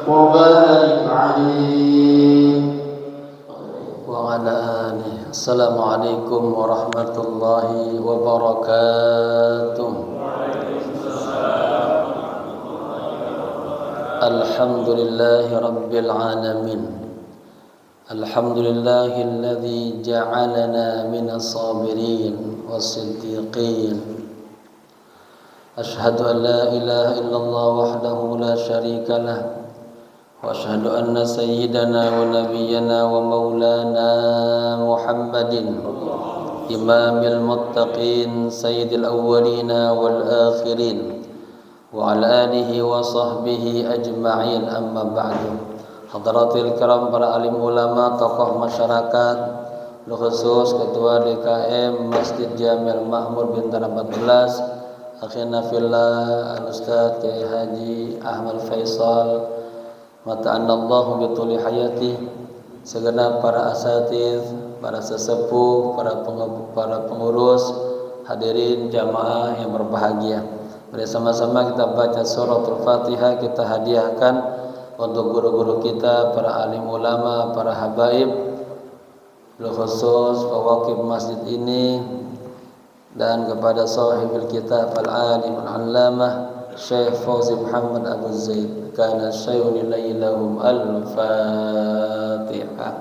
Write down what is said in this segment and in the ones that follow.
وبارك عليه وعلى آله. السلام عليكم ورحمة الله وبركاته. الحمد لله رب العالمين. الحمد لله الذي جعلنا من الصابرين والصديقين. أشهد أن لا إله إلا الله وحده لا شريك له، وأشهد أن سيدنا ونبينا ومولانا محمد إمام المتقين سيد الأولين والآخرين وعلى آله وصحبه أجمعين. أما بعد. Hadratil kiram, para alim ulama, tokoh masyarakat, khusus Ketua DKM Masjid Jamil Makmur Bintara 14, akhina fillah Al-Ustaz Kiai Haji Ahmad Faisal mata'anallahu bituli hayati, segenap para asatiz, para sesepuh, para pengurus, hadirin jamaah yang berbahagia. Bersama-sama kita baca suratul Fatihah, kita hadiahkan untuk guru-guru kita, para alim ulama, para habaib, khusus pewakil masjid ini, dan kepada sahibul kitab al-alim al-allamah Syekh Fauzi Muhammad Abu Zaid. Kana syai'un ilaihum al-Fatihah.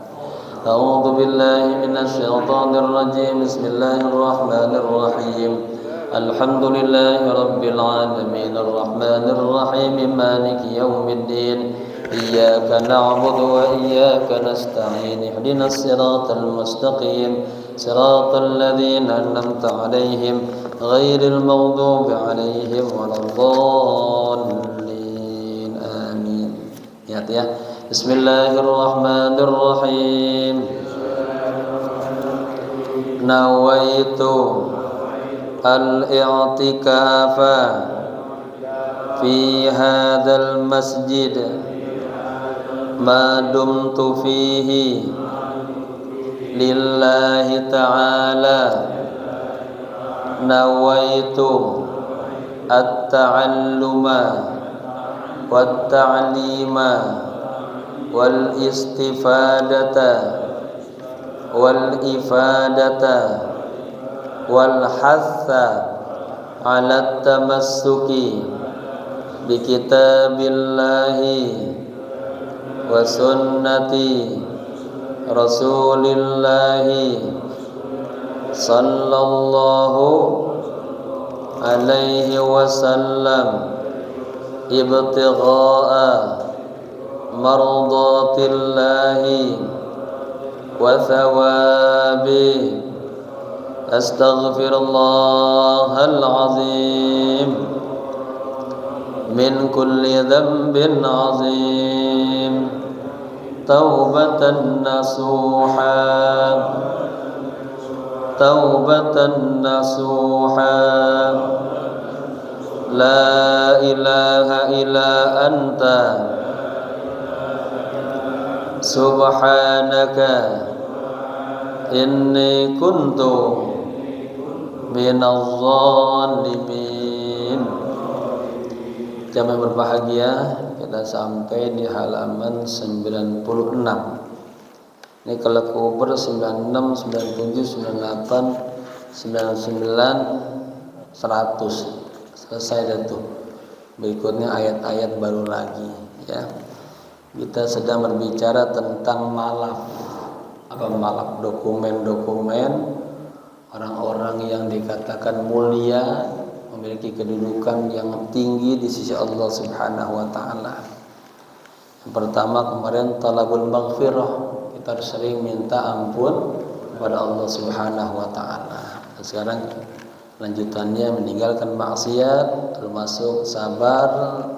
A'udzu billahi minasy syaithanir rajim. Bismillahirrahmanirrahim. Alhamdulillahi rabbil alamin arrahmanir rahim maliki yaumiddin. Iyyaka na'budu wa iyyaka nasta'in. Ihdinas siratal mustaqim. Siratal ladzina an'amta 'alaihim ghairil maghdubi 'alaihim waladdallin. Amin. Lihat ya. Bismillahirrahmanirrahim. Nawaitu al-i'tikafa fi hadzal masjid ma dumtu fihi lillahi ta'ala. Nawaitu at-ta'alluma wat-ta'lima wal-istifadata wal-ifadata wal-hatha ala at-tamassuki bi kitabillahi wa sunnati Rasulillahi sallallahu alaihi wasallam ibtigha'a mardatillahi wa thawabi. Astaghfirullahal azim min kulli dhanbin azim. Taubatan nasuha, taubatan nasuha. La ilaha illa anta subhanaka inni kuntu minadh dhalimin. Jamaah berbahagia, kita sampai di halaman 96. Ini kalau kuber 96, 97, 98, 99, 100. Selesai dah tuh. Berikutnya ayat-ayat baru lagi ya. Kita sedang berbicara tentang malaf. Apa malaf? Dokumen-dokumen orang-orang yang dikatakan mulia, memiliki kedudukan yang tinggi di sisi Allah Subhanahu wa taala. Yang pertama kemarin talabul maghfirah, kita harus sering minta ampun kepada Allah Subhanahu wa taala. Dan sekarang lanjutannya meninggalkan maksiat, termasuk sabar,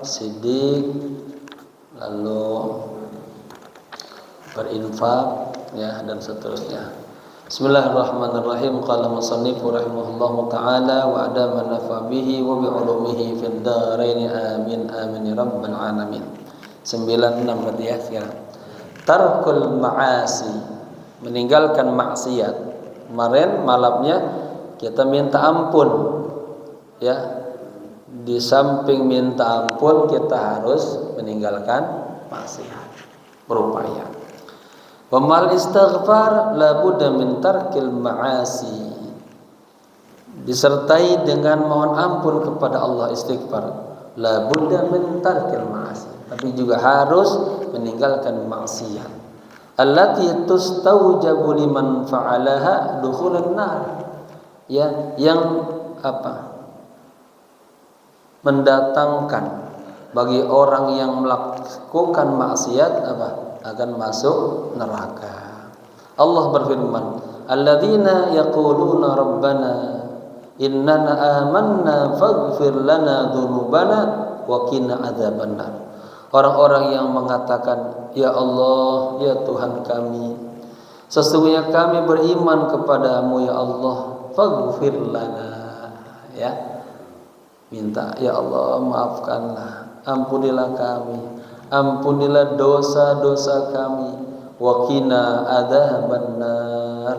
siddiq, lalu berinfak ya, dan seterusnya. Bismillahirrahmanirrahim. Qala musannifu rahimahullahu ta'ala wa adama nafa bihi wa bi ulumihi fid dharain amin amin ya rabbal alamin. 96 berarti ya sekarang. Tarkul ma'asi, meninggalkan maksiat. Kemarin malamnya kita minta ampun ya. Di samping minta ampun kita harus meninggalkan maksiat, berupaya. Wa mal istighfar la budda min tarkil ma'asi. Disertai dengan mohon ampun kepada Allah, istighfar. La budda min tarkil ma'asi. Tapi juga harus meninggalkan maksiat. Allati tustaujabu liman fa'alaha dukhulun nar. Ya, yang mendatangkan bagi orang yang melakukan maksiat akan masuk neraka. Allah berfirman, alladzina yaquluna rabbana innana amanna faghfir lana dzunubana wa qina adzabannar. Orang-orang yang mengatakan, ya Allah, ya Tuhan kami, sesungguhnya kami beriman kepadamu ya Allah, faghfir lana, ya, minta, ya Allah maafkanlah, ampunilah kami, ampunilah dosa-dosa kami, wa qina adzabannar,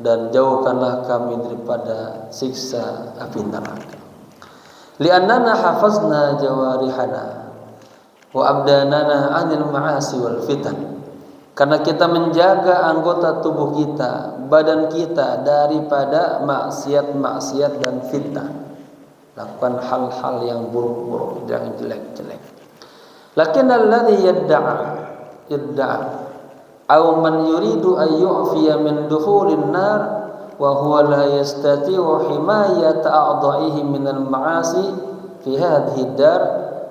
dan jauhkanlah kami daripada siksa api neraka. Li'annana hafazna jawarihana wa abdanana 'anil ma'asi wal fitan. Karena kita menjaga anggota tubuh kita, badan kita daripada maksiat-maksiat dan fitnah. Lakukan hal-hal yang buruk-buruk, yang jelek-jelek. Lakin alladhi yadda'a aw man yuridu an yu'fiya min dukhulin nar wa huwa la yastati'u himayata a'dha'ihi min al-ma'asi fi hadhihi dar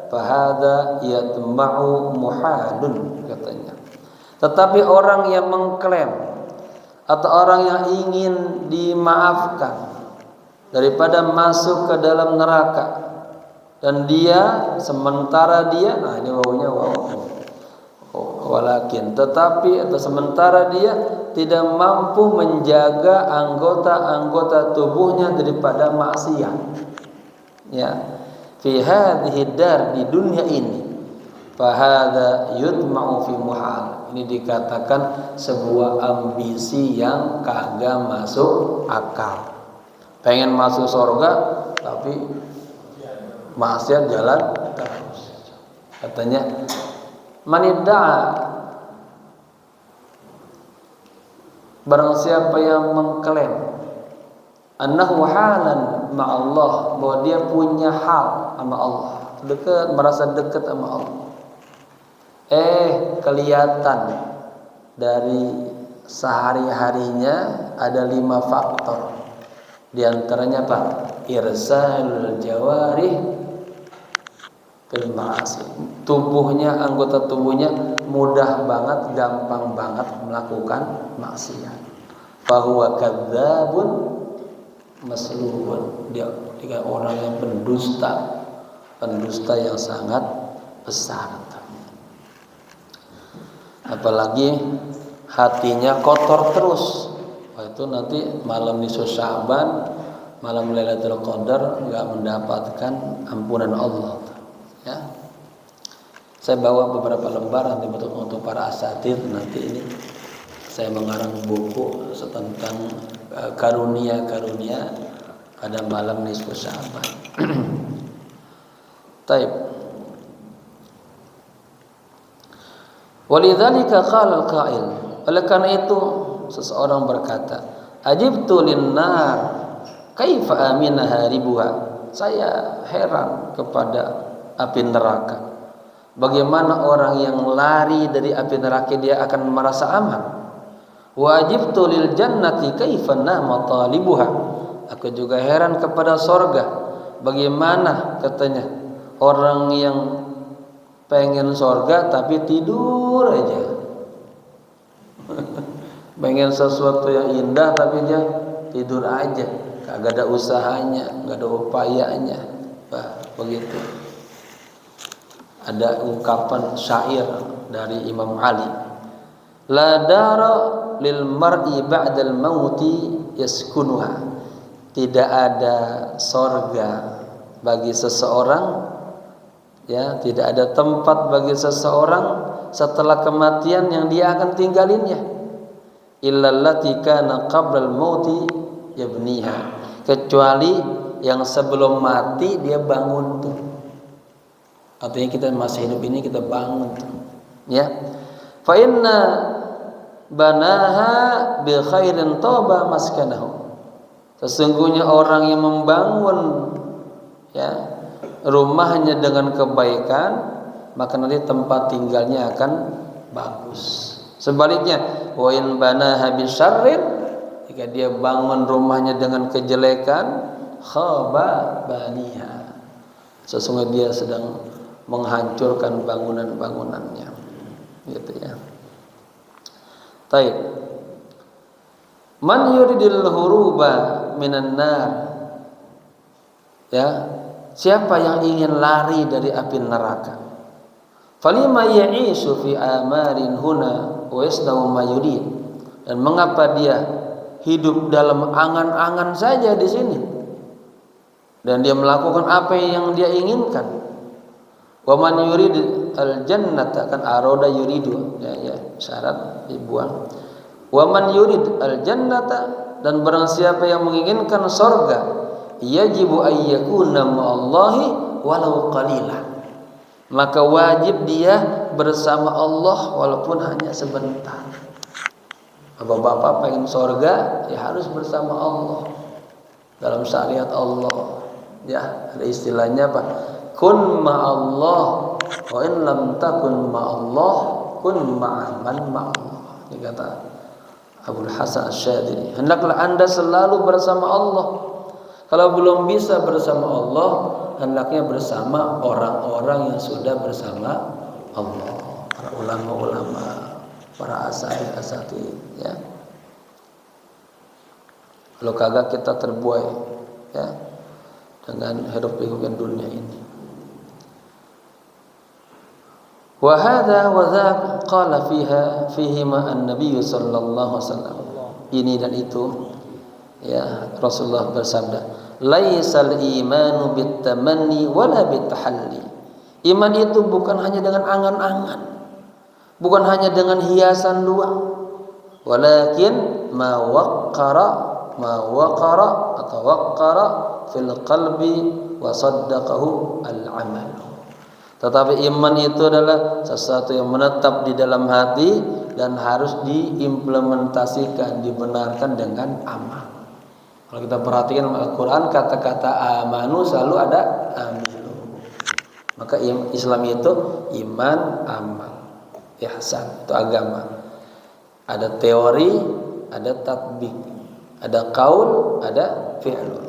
fa hadha yatma'u muhalun, katanya. Tetapi orang yang mengklaim atau orang yang ingin dimaafkan daripada masuk ke dalam neraka, dan dia sementara dia, nah ini wawunya walakin, tetapi atau sementara dia tidak mampu menjaga anggota-anggota tubuhnya daripada maksiat, ya, fi hadhihi dar, di dunia ini, fa hadza yutma'u fi muhal. Ini dikatakan sebuah ambisi yang kagak masuk akal. Pengen masuk surga tapi maksiat jalan terus. Katanya, manidda'a, barang siapa yang mengklaim annahu halan ma'allah, bahwa dia punya hal sama Allah, dekat, merasa dekat sama Allah, kelihatan dari sehari-harinya ada 5 faktor. Di antaranya apa? Irsalul jawarih fil ma'asi. Tubuhnya, anggota tubuhnya mudah banget, gampang banget melakukan maksiat. Fahuwa kadzabun maslubun. Dia orang yang pendusta yang sangat besar. Apalagi hatinya kotor terus. Itu nanti malam nisfu Sya'ban, malam Lailatul Qadar, enggak mendapatkan ampunan Allah, ya. Saya bawa beberapa lembar nanti untuk para asatidz. Nanti ini saya mengarang buku tentang karunia-karunia pada malam nisfu Sya'ban. Taib. Walidzalika qala al-qa'il, oleh karena itu seseorang berkata, ajibtu linnar kaifa amina haribuha. Saya heran kepada api neraka. Bagaimana orang yang lari dari api neraka dia akan merasa aman. Wa ajibtu lil jannati kaifa nama talibuha. Aku juga heran kepada surga. Bagaimana, katanya, orang yang pengen surga tapi tidur aja. Pengen sesuatu yang indah tapi dia tidur aja, kagak ada usahanya, kagak ada upayanya. Begitu. Ada ungkapan syair dari Imam Ali, la dara lil mar'i ba'dal mauti yaskunuha. Tidak ada sorga bagi seseorang, ya, tidak ada tempat bagi seseorang setelah kematian yang dia akan tinggalinnya. Illallati kana qablal mauti yabniha, kecuali yang sebelum mati dia bangun tuh. Artinya kita masih hidup ini kita bangun tuh. Ya. Fa inna banaha bi khairin taba maskanahu. Sesungguhnya orang yang membangun ya rumahnya dengan kebaikan, maka nanti tempat tinggalnya akan bagus. Sebaliknya, wa in banaha bi syarrin, jika dia bangun rumahnya dengan kejelekan, khaba baniha. Sesungguhnya dia sedang menghancurkan bangunan-bangunannya. Gitu ya. Taib. Man yuridil huruba minan nar. Ya, siapa yang ingin lari dari api neraka? Falima ya'ishu fi amarin huna wa yasdawu ma yurid. Dan mengapa dia hidup dalam angan-angan saja di sini dan dia melakukan apa yang dia inginkan? Wa man yurid al jannata, kan aroda yuridu ya syarat dibuang. Wa man yurid al jannata, dan barang siapa yang menginginkan surga, yajibu ayyakuna ma'allahi walau qalilah, maka wajib dia bersama Allah walaupun hanya sebentar. Bapak-bapak pengen surga, ya harus bersama Allah dalam syariat Allah. Ya, ada istilahnya apa? Kun ma'allah wa in lam takun ma'allah kun ma'aman ma'allah. Ini kata Abul Hasan Asy-Syadzili. Hendaklah Anda selalu bersama Allah. Kalau belum bisa bersama Allah, hendaknya bersama orang-orang yang sudah bersama Allah. Para ulama-ulama, para asatidz ya. Kalau kagak kita terbuai ya dengan hidup-hidupan dunia ini. Wa hadza wa dzaka qala fihi ma an-nabiy sallallahu alaihi wasallam. Ini dan itu ya Rasulullah bersabda, laisal imanu bitamanni wala bitahalli. Iman itu bukan hanya dengan angan-angan, bukan hanya dengan hiasan doang, walakin ma waqara atau waqara fil qalbi wa saddaqahu al amal. Tetapi iman itu adalah sesuatu yang menetap di dalam hati dan harus diimplementasikan, dibenarkan dengan amal. Kalau kita perhatikan Al-Quran, kata-kata amanu selalu ada amilu. Maka Islam itu iman, amal, ihsan, itu agama. Ada teori, ada tatbik, ada qaul, ada fi'l.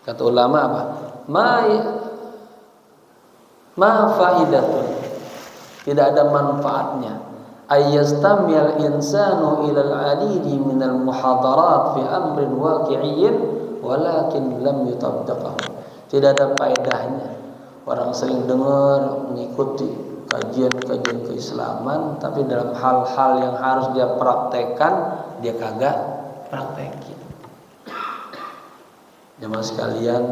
Kata ulama apa? Ma faidatun, tidak ada manfaatnya. Ayyastamil insanu ilal adidi minal muhadarat fi amrin waqi'iyyin walakin lam yutabiqahu. Tidak ada faedahnya orang sering dengar, mengikuti kajian-kajian keislaman, tapi dalam hal-hal yang harus dia praktekkan dia kagak praktekin. Jemaah sekalian,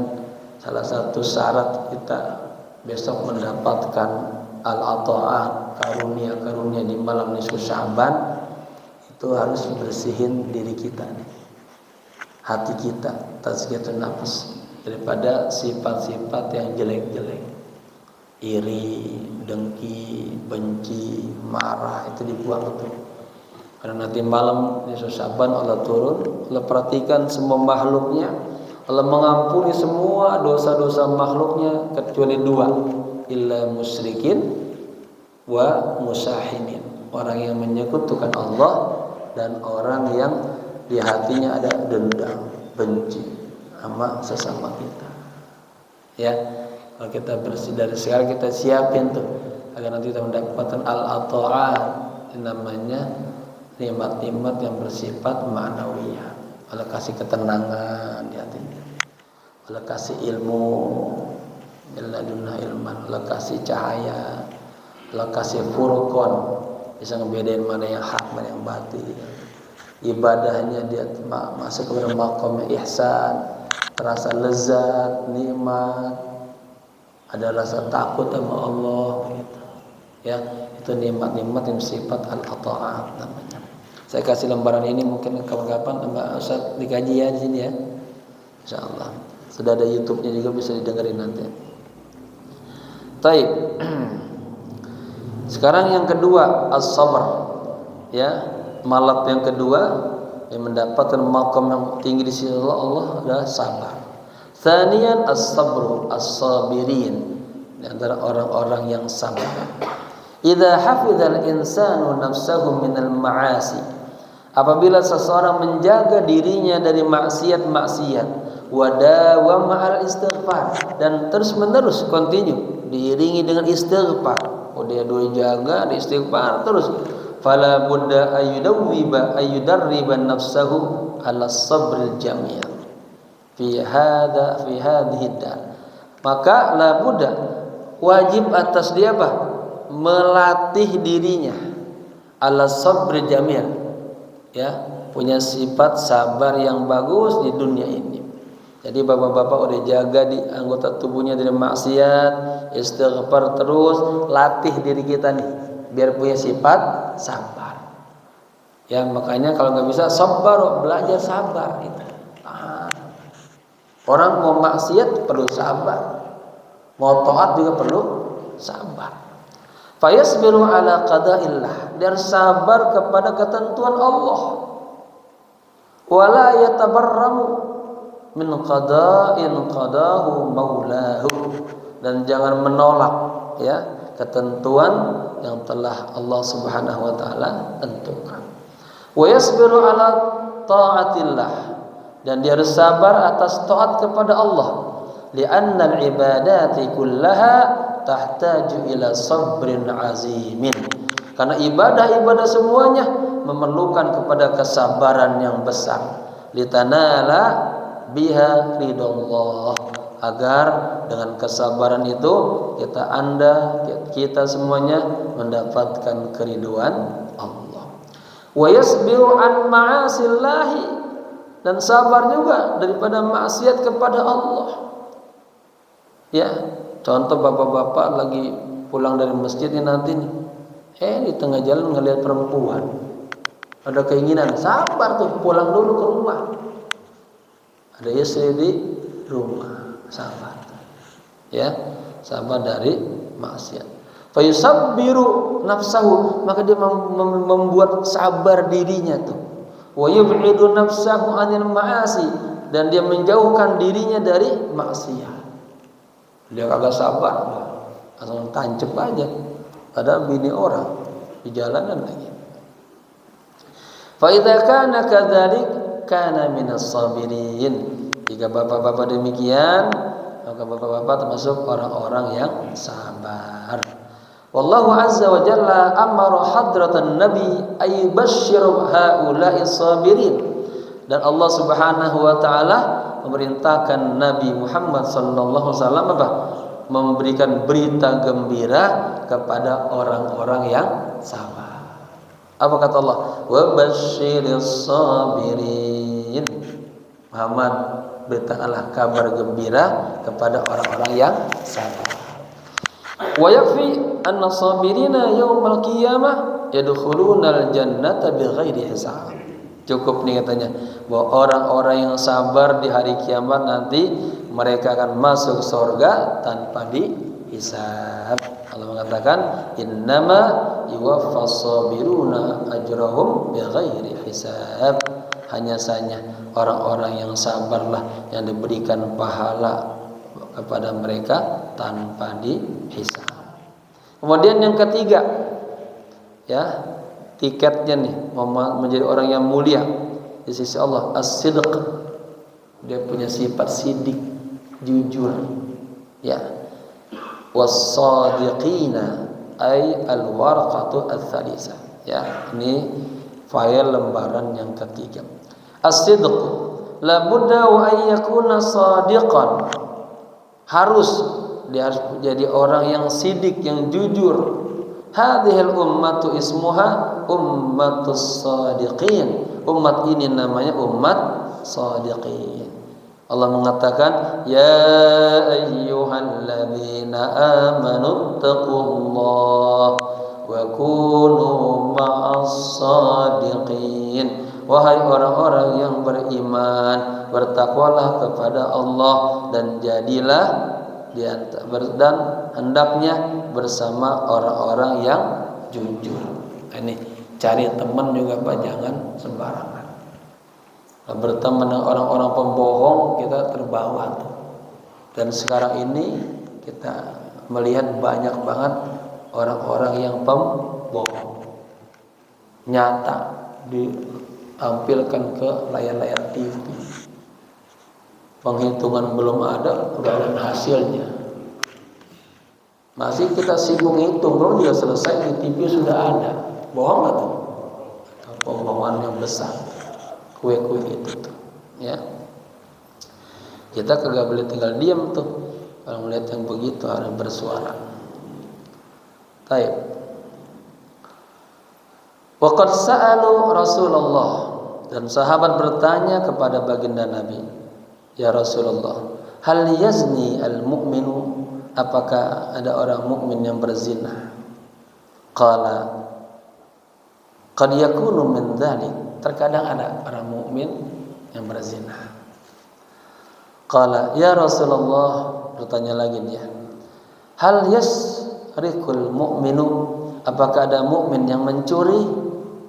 salah satu syarat kita besok mendapatkan al-ata'at, karunia-karunia di malam nisfu Sya'ban, itu harus bersihin diri kita nih, hati kita, tazkiyatun nafs, daripada sifat-sifat yang jelek-jelek, iri, dengki, benci, marah, itu dibuang tuh. Karena nanti malam nisfu Sya'ban Allah turun, Allah perhatikan semua makhluknya, Allah mengampuni semua dosa-dosa makhluknya kecuali dua, illa musyrikin wa musahinin, orang yang menyekutukan Allah dan orang yang di hatinya ada dendam, benci sama sesama kita. Ya, kalau kita bersih dari sekarang, kita siapin tuh agar nanti kita mendapatkan al-ata'at, namanya nikmat-nikmat yang bersifat ma'nawiyah. Allah kasih ketenangan di hatinya, Allah kasih ilmu, illadunna ilman, Allah kasih cahaya, Allah kasih furqan, bisa ngebedain mana yang hak, mana yang batil. Ibadahnya dia masuk ke maqam ihsan, terasa lezat, nikmat, ada rasa takut sama Allah gitu. Ya, itu nikmat-nikmat yang bersifat al-ata'at namanya. Saya kasih lembaran ini mungkin kapan-kapan Mbak Ustaz dikaji ya di sini ya. Insyaallah. Sudah ada YouTube-nya juga, bisa didengarin nanti. Taib. Sekarang yang kedua, as-sabr. Ya, malap yang kedua yang mendapatkan maqam yang tinggi di sisi Allah adalah sabar. Tsaniyan as-sabru as-sabirin, di antara orang-orang yang sabar. Idza hafizal insanu nafsahu minal ma'asi, apabila seseorang menjaga dirinya dari maksiat-maksiat, wa dawama al istighfar, dan terus-menerus continue diiringi dengan istighfar. Oh, dia jaga di istighfar terus. Fala budda ayyudarriba nafsahu ala sabril jamil fi hadhihi dar. Maka la budda, wajib atas dia apa? Melatih dirinya ala sabril jamil, ya, punya sifat sabar yang bagus di dunia ini. Jadi bapak-bapak udah jaga di anggota tubuhnya dari maksiat, istighfar terus, latih diri kita nih biar punya sifat sabar. Ya, makanya kalau nggak bisa sabar, belajar sabar itu. Orang mau maksiat perlu sabar, mau taat juga perlu sabar. Fayasbiru ala qada'illah, dan sabar kepada ketentuan Allah. Wala yatabarramu min qada'in qadahu maulahu, dan jangan menolak, ya, ketentuan yang telah Allah Subhanahu wa taala tentukan. Wa yasbiru ala taatillah, dan dia harus sabar atas taat kepada Allah. Li'anna al-ibadati kullaha tahtaju ila sabrin azimin, karena ibadah-ibadah semuanya memerlukan kepada kesabaran yang besar. Litanala biha ridallah, agar dengan kesabaran itu kita semuanya mendapatkan keriduan Allah. Wa yasbiru an ma'asillahi, dan sabar juga daripada maksiat kepada Allah. Ya, contoh bapak-bapak lagi pulang dari masjid ini nanti nih, di tengah jalan ngelihat perempuan, ada keinginan, sabar tuh, pulang dulu ke rumah. Ada istri di rumah, sabar. Ya, sabar dari maksiat. Fa yusabbiru nafsahu, maka dia membuat sabar dirinya tuh. Wa yub'idu nafsahu 'anil ma'asi, dan dia menjauhkan dirinya dari maksiat. Dia kagak sabar, langsung tancep aja. Ada bini orang di jalanan lagi. Fa idza kana kadzalik kana minas sabirin. Jika bapak-bapak demikian, maka bapak-bapak termasuk orang-orang yang sabar. Wallahu azza wa jalla amara hadratan nabi ay basyiru haula'i sabirin. Dan Allah Subhanahu wa taala memerintahkan Nabi Muhammad sallallahu alaihi wasallam apa? Memberikan berita gembira kepada orang-orang yang sabar. Apa kata Allah? Wa basyiris sabirin. Muhammad, beritakanlah kabar gembira kepada orang-orang yang sabar. Wa yakfi anna sabirina yaumal qiyamah yadkhulunal jannata bighairi hisab. Cukup nih katanya, bahwa orang-orang yang sabar di hari kiamat nanti mereka akan masuk surga tanpa dihisab. Allah mengatakan, innama yuwaffas sabiruna ajrahum bighairi hisab. Hanya saja orang-orang yang sabarlah yang diberikan pahala kepada mereka tanpa dihisab. Kemudian yang ketiga, ya, tiketnya nih menjadi orang yang mulia di sisi Allah, as-sidq. Dia punya sifat sidik, jujur, ya. Was-sadiqina ay al-warqatu ats-tsalitsah. Ya, ini file lembaran yang ketiga. As-sidq la budda wa ay yakuna sadiqan. Dia harus jadi orang yang sidik, yang jujur. Hadhil ummatu ismuha ummatus sadiqin. Umat ini namanya umat sadiqin. Allah mengatakan, ya ayyuhalladzina amanu taqullaha wa kunu ma'as sadiqin. Wahai orang-orang yang beriman, bertakwalah kepada Allah dan jadilah dan hendaknya bersama orang-orang yang jujur. Ini cari teman juga Pak, jangan sembarangan. Berteman dengan orang-orang pembohong kita terbawa tuh. Dan sekarang ini kita melihat banyak banget orang-orang yang pembohong nyata ditampilkan ke layar-layar TV. Penghitungan belum ada, udah ada hasilnya. Masih kita sibuk hitung, belum juga selesai, di TV sudah ada. Bohong nggak tuh? Pembohongan yang besar, kue-kue itu tuh, ya. Kita kagak boleh tinggal diam tuh. Kalau melihat yang begitu harus bersuara. Baik. Waqad sa'alu Rasulullah, dan sahabat bertanya kepada baginda Nabi, ya Rasulullah, hal yazni al-mu'minu, apakah ada orang mukmin yang berzina? Qala qad yakunu min dzalik, terkadang ada orang mukmin yang berzina. Qala ya Rasulullah, bertanya lagi dia, hal yasriqul mu'minu, apakah ada mukmin yang mencuri?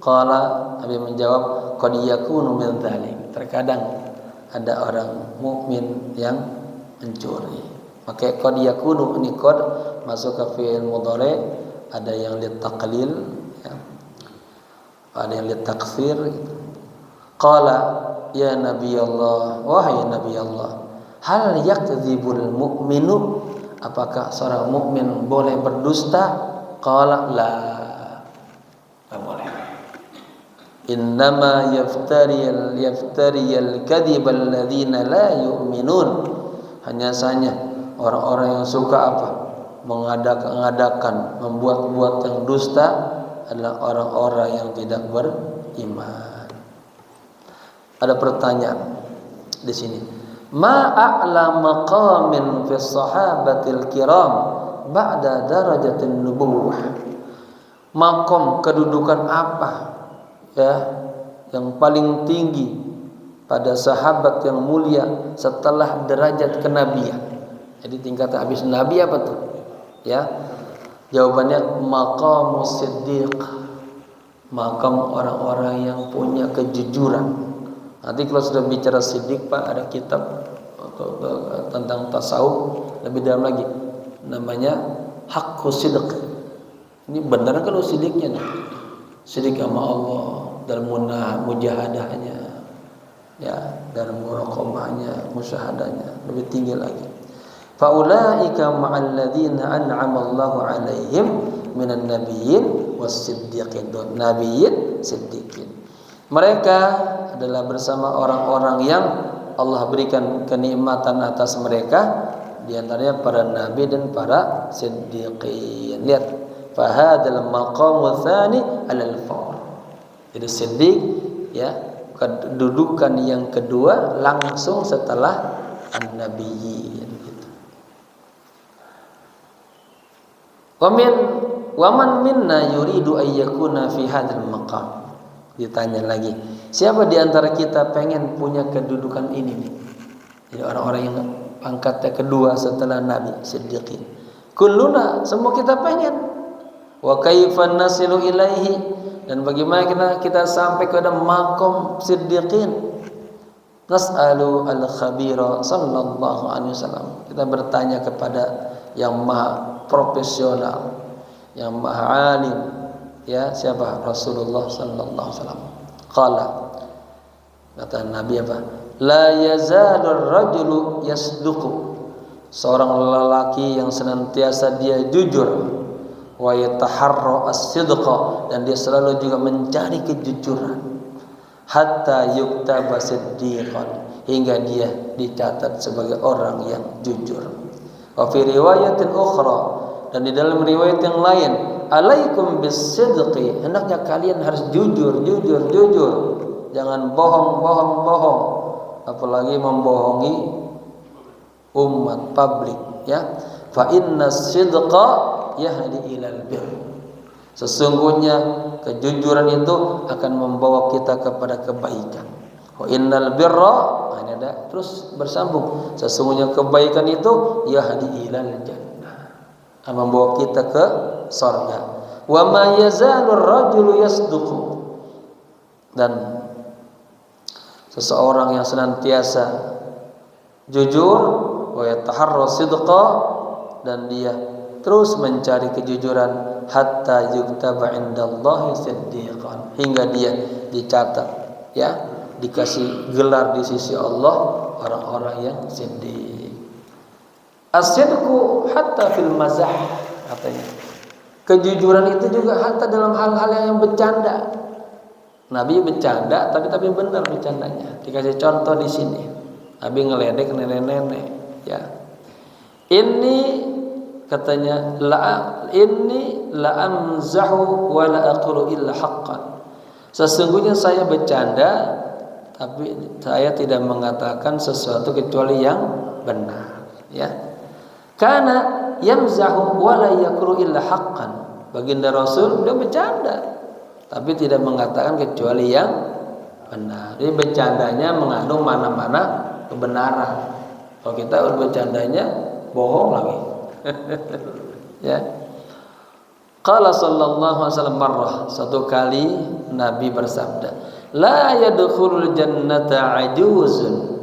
Qala, Nabi menjawab, qad yakunu min dzalik, terkadang ada orang mukmin yang mencuri. Maka qad yakunu ini qad masuk ke fi'il mudhari, ada yang litaqlil, ya. Ada yang litakfir. Qala ya Nabi Allah, wahai Nabi Allah, hal yakdzibul mu'minu, apakah seorang mukmin boleh berdusta? Qala la, tak boleh. Innama yaftariyal kadhibal ladzina la yu'minun, hanya saja orang-orang yang suka apa? Mengadakan, membuat-buat yang dusta adalah orang-orang yang tidak beriman. Ada pertanyaan di sini. Ma a'la maqamin fi sahabatil kiram ba'da darajatin nubuwah. Makom kedudukan apa ya yang paling tinggi pada sahabat yang mulia setelah derajat kenabian? Jadi tingkatan habis nabi apa tuh? Ya. Jawabannya maqamus siddiq. Makam orang-orang yang punya kejujuran. Nanti kalau sudah bicara siddiq Pak, ada kitab tentang tasawuf lebih dalam lagi, namanya haqqus sidq. Ini benar kalau siddiqnya nih, siddiq sama Allah dalam mujahadahnya, ya, dalam muraqabahnya, musyahadahnya lebih tinggi lagi. Faulaika ma'al ladzina an'ama Allahu 'alaihim minan nabiyyin was-siddiqin. Nabiyyin, siddiqin. Mereka adalah bersama orang-orang yang Allah berikan kenikmatan atas mereka, di antaranya para nabi dan para siddiqin. Lihat, fahadal maqamu tsani 'alal fawr. Jadi siddiq ya, kedudukan yang kedua langsung setelah an-nabiyyin. Waman minna yuridu ayyakuna fi hadzal maqam. Ditanya lagi, siapa di antara kita pengen punya kedudukan ini nih? Jadi orang-orang yang pangkatnya kedua setelah Nabi, siddiqin. Kulluna, semua kita pengen. Wa kaifan nasilu ilaihi, dan bagaimana kita sampai ke maqam siddiqin? Nas'alu al-khabira sallallahu alaihi wasallam. Kita bertanya kepada yang maha profesional, yang maha alim, ya, siapa? Rasulullah sallallahu alaihi wasallam. Qala, kata Nabi apa? La yazalu ar-rajulu yasduqu, seorang lelaki yang senantiasa dia jujur, wa yataharra as-sidqa, dan dia selalu juga mencari kejujuran, hatta yuktaba siddiqan, hingga dia dicatat sebagai orang yang jujur. Wa fi riwayatin ukhra, dan di dalam riwayat yang lain, alaikum bisidqi, hendaknya kalian harus jujur. Jangan bohong, apalagi membohongi umat publik, ya. Fa inna sidqa yahdi ilal bir. Sesungguhnya kejujuran itu akan membawa kita kepada kebaikan. Wa innal birra, ini ada terus bersambung. Sesungguhnya kebaikan itu yahdi ilal jannah, membawa kita ke surga. Wa ma yazalur rajulu yasduqu, dan seseorang yang senantiasa jujur, wa yataharra sidqa, dan dia terus mencari kejujuran, hatta yuktaba indallahi siddiqan, hingga dia dicatat, ya, dikasih gelar di sisi Allah orang-orang yang siddiq. As-sidqu hatta fil mazah, katanya. Kejujuran itu juga hatta dalam hal-hal yang bercanda. Nabi bercanda tapi benar bercandanya. Dikasih contoh di sini. Nabi ngeledek nenek-nenek, ya. Ini katanya inni la amzahu wa la aqulu illa haqqan. Sesungguhnya saya bercanda tapi saya tidak mengatakan sesuatu kecuali yang benar, ya. Karena yamzahu wa la yaqulu illa haqqan. Baginda Rasul dia bercanda tapi tidak mengatakan kecuali yang benar. Jadi bercandanya mengandung mana-mana kebenaran. Kalau kita bercandanya bohong lagi. Ya. Qala sallallahu alaihi wasallam marrah, satu kali Nabi bersabda, la yadkhulul jannata ajuzun,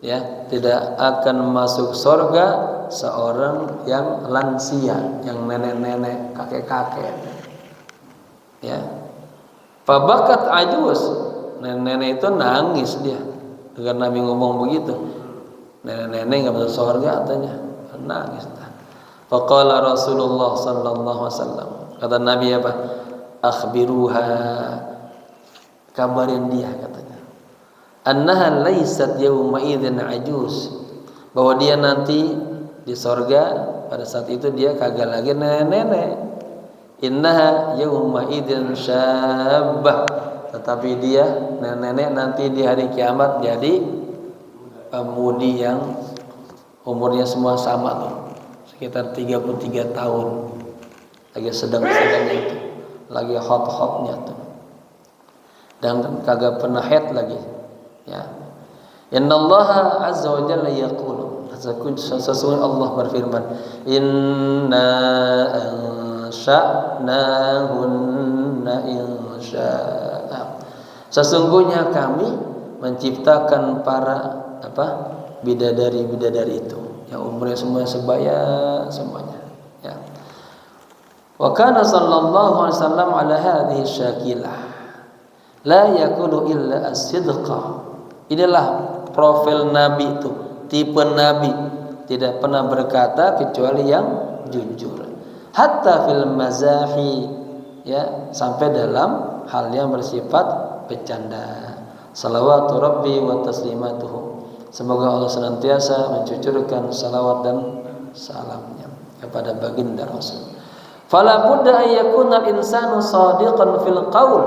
ya, tidak akan masuk surga seorang yang lansia, yang nenek-nenek, kakek-kakek, ya. Fabakat ajuz, nenek-nenek itu nangis dia dengan Nabi ngomong begitu. Nenek-nenek enggak masuk surga katanya, nangis. Faqala Rasulullah sallallahu alaihi wasallam, kata Nabi apa? Akhbiruha, kabarin dia, katanya. Annaha laysat yawma idzin ajuz, bahwa dia nanti di surga pada saat itu dia kagak lagi nenek-nenek. Innaha yawma idzin syabbah, tetapi dia nenek-nenek nanti di hari kiamat jadi pemudi yang umurnya semua sama tuh, sekitar 33 tahun, lagi sedang-sedangnya itu, lagi hot-hotnya tuh, dan kagak pernah haid lagi, ya. Innallaha azza wa jalla yaqulu, sesungguhnya Allah berfirman, inna ansha'nahunna insya'a, sesungguhnya kami menciptakan para bidadari-bidadari itu yang umurnya semuanya sebaya semuanya, ya. Wa kana sallallahu alaihi wasallam ala hadhihi syakilah la yakunu illa as-sidqa. Inilah profil Nabi itu, tipe Nabi, tidak pernah berkata kecuali yang jujur. Hatta fil mazahi, ya, sampai dalam hal yang bersifat bercanda. Salawatu rabbi wa taslimatuhu, semoga Allah senantiasa mencucurkan salawat dan salamnya kepada baginda Rasul. Fala budda ay yakuna al-insanu shadiqan fil qaul,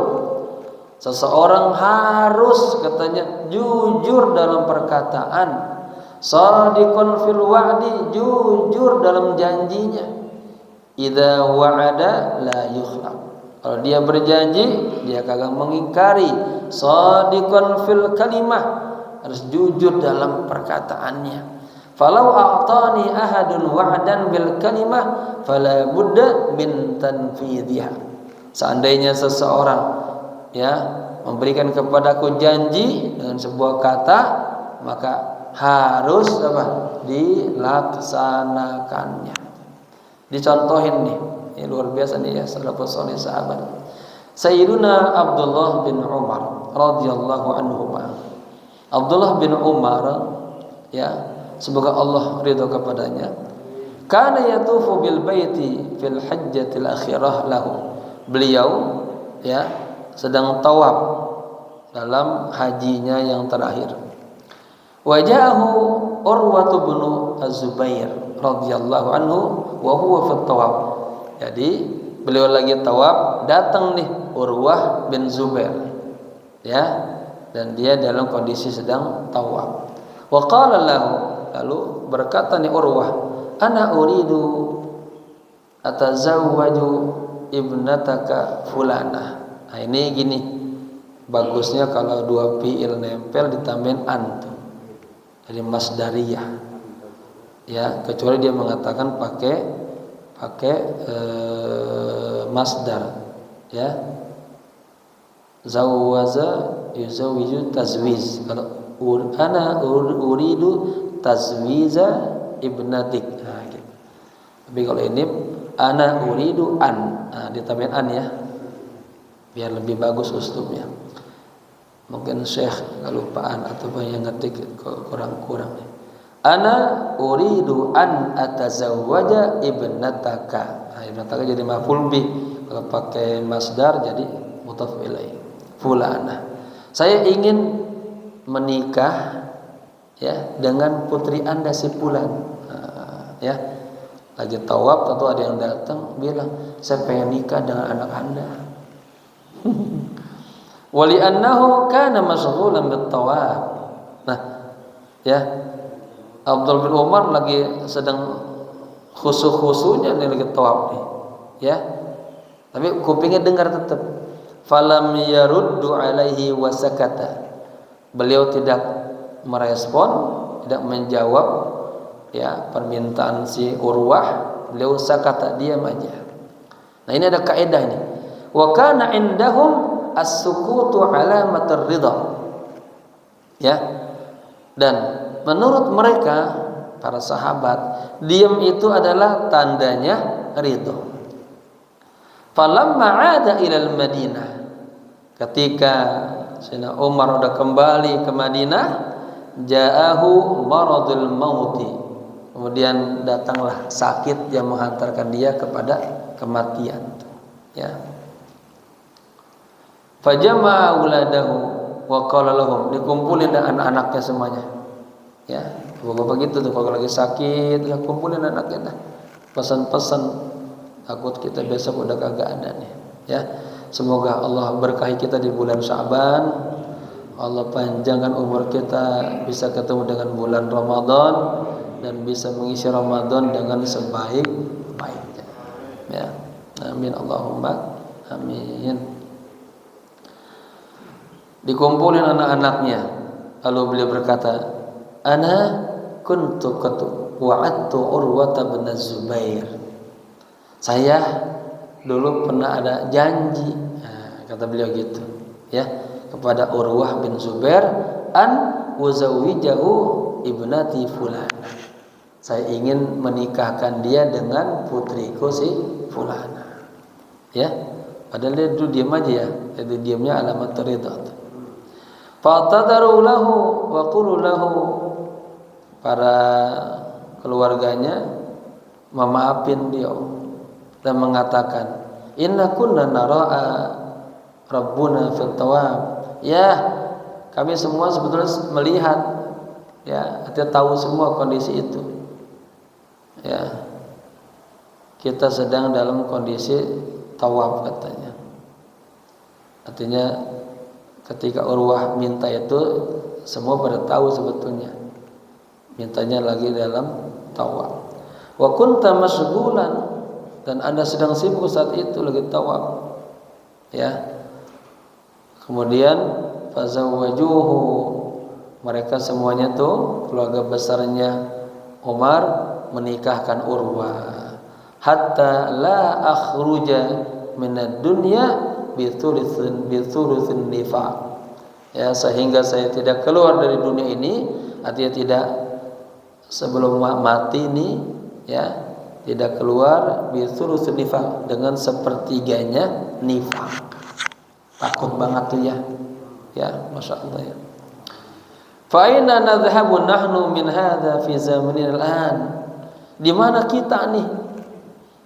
seseorang harus, katanya, jujur dalam perkataan, shadiqan fil wa'di, jujur dalam janjinya. Idza wa'ada la yukhlaq, kalau dia berjanji dia kagak mengingkari. Shadiqan fil kalimah, harus jujur dalam perkataannya. Falau a'tani ahadun wa'dan bil kalimah fala budda min tanfidhiha, seandainya seseorang, ya, memberikan kepadaku janji dengan sebuah kata, maka harus dilaksanakannya. Dicontohin nih, ini luar biasa nih, ya, salafus saleh sahabat. Sayyiduna Abdullah bin Umar radhiyallahu anhu, Abdullah bin Umar, ya, semoga Allah ridho kepadanya, kana yatufu bil baiti fil hajjatil akhirah lahu, beliau, ya, sedang tawaf dalam hajinya yang terakhir. Wajahu Urwatu bin Az-Zubair radhiyallahu anhu wa huwa fi tawaf. Jadi beliau lagi tawaf, datang nih Urwah bin Zubair, ya, dan dia dalam kondisi sedang tawaf. Wa qala lahu, lalu berkata nih Urwah, ana uridu atazawwaju ibnataka fulanah. Nah, ini gini, bagusnya kalau dua fiil nempel ditambahin an tuh. Jadi masdariyah. Ya, kecuali dia mengatakan pakai masdar. Ya. Zawwaza yuzawwiju tazwiz. Kalau ana uridu tazwiza ibnatik. Nah, gitu. Tapi kalau ini ana uridu an. Nah, ditambahin an ya. Biar lebih bagus uslubnya. Mungkin Syekh kelupaan atau yang ngetik kurang-kurang. Ana uridu an atazawwaja ibnataka. Nah, ibnataka jadi maf'ul bih. Kalau pakai masdar jadi mudhaf ilaih. Fulana. Saya ingin menikah ya dengan putri Anda si fulan. Ya. Lagi tawaf atau ada yang datang bilang, "Saya pengen nikah dengan anak Anda." Wali annahu kana mashghulan bit tawaf. Nah, ya. Abdul bin Umar lagi sedang khusyuk-khusyuknya nih lagi tawaf nih. Ya. Tapi kupingnya dengar tetap. Falam yaruddu alaihi wa sakata. Beliau tidak merespon, tidak menjawab ya permintaan si Urwah. Beliau sakata, diam aja. Nah, ini ada kaidah nih. Wa kana indahum as-sukutu alamatur ridha. Ya. Dan menurut mereka para sahabat, diam itu adalah tandanya ridha. Falamma 'ada ilal Madinah, ketika Sayyidina Umar sudah kembali ke Madinah, ja'ahu maradul mauti. Kemudian datanglah sakit yang menghantarkan dia kepada kematian. Ya. Fajama'a uladahu wa qala lahum, dikumpulin anak-anaknya semuanya. Ya, bapak gitu tuh kalau lagi sakit ya kumpulin anaknya dah. Pesan-pesan takut kita besok udah kagak ada nih. Ya. Semoga Allah berkahi kita di bulan Sya'ban. Allah panjangkan umur kita bisa ketemu dengan bulan Ramadan dan bisa mengisi Ramadan dengan sebaik-baiknya. Ya. Amin Allahumma amin. Dikumpulin anak-anaknya, lalu beliau berkata, ana kuntu qad wa'adtu Urwata bin Zubair. Saya dulu pernah ada janji, nah, kata beliau gitu ya, kepada Urwah bin Zubair, an uzawwijahu ibnati fulana. Saya ingin menikahkan dia dengan putriku si fulana. Ya, padahal dia dulu diam aja ya, jadi diamnya alamat ridha. Fatadaru lahu wa qulu lahu, para keluarganya memaafin dia dan mengatakan, inna kunna nara'a rabbuna fil tawaf. Ya, kami semua sebetulnya melihat ya, kita tahu semua kondisi itu. Ya. Kita sedang dalam kondisi tawaf katanya. Artinya ketika Urwah minta itu semua pada tahu sebetulnya. Mintanya lagi dalam tawaf. Wa kunta masghulan, dan Anda sedang sibuk saat itu lagi tawaf. Ya. Kemudian fazawwajuhu, mereka semuanya tuh keluarga besarnya Umar menikahkan Urwah. Hatta la akhruja minad dunya bithulutsin nifaq. Ya, sehingga saya tidak keluar dari dunia ini, artinya tidak sebelum mati ini ya, tidak keluar bithulutsin nifaq, dengan sepertiganya nifaq. Takut banget tuh ya. Ya, Masya Allah ya. Fa aina nadhhabu nahnu min hadza fi zamanina al-an? Di mana kita nih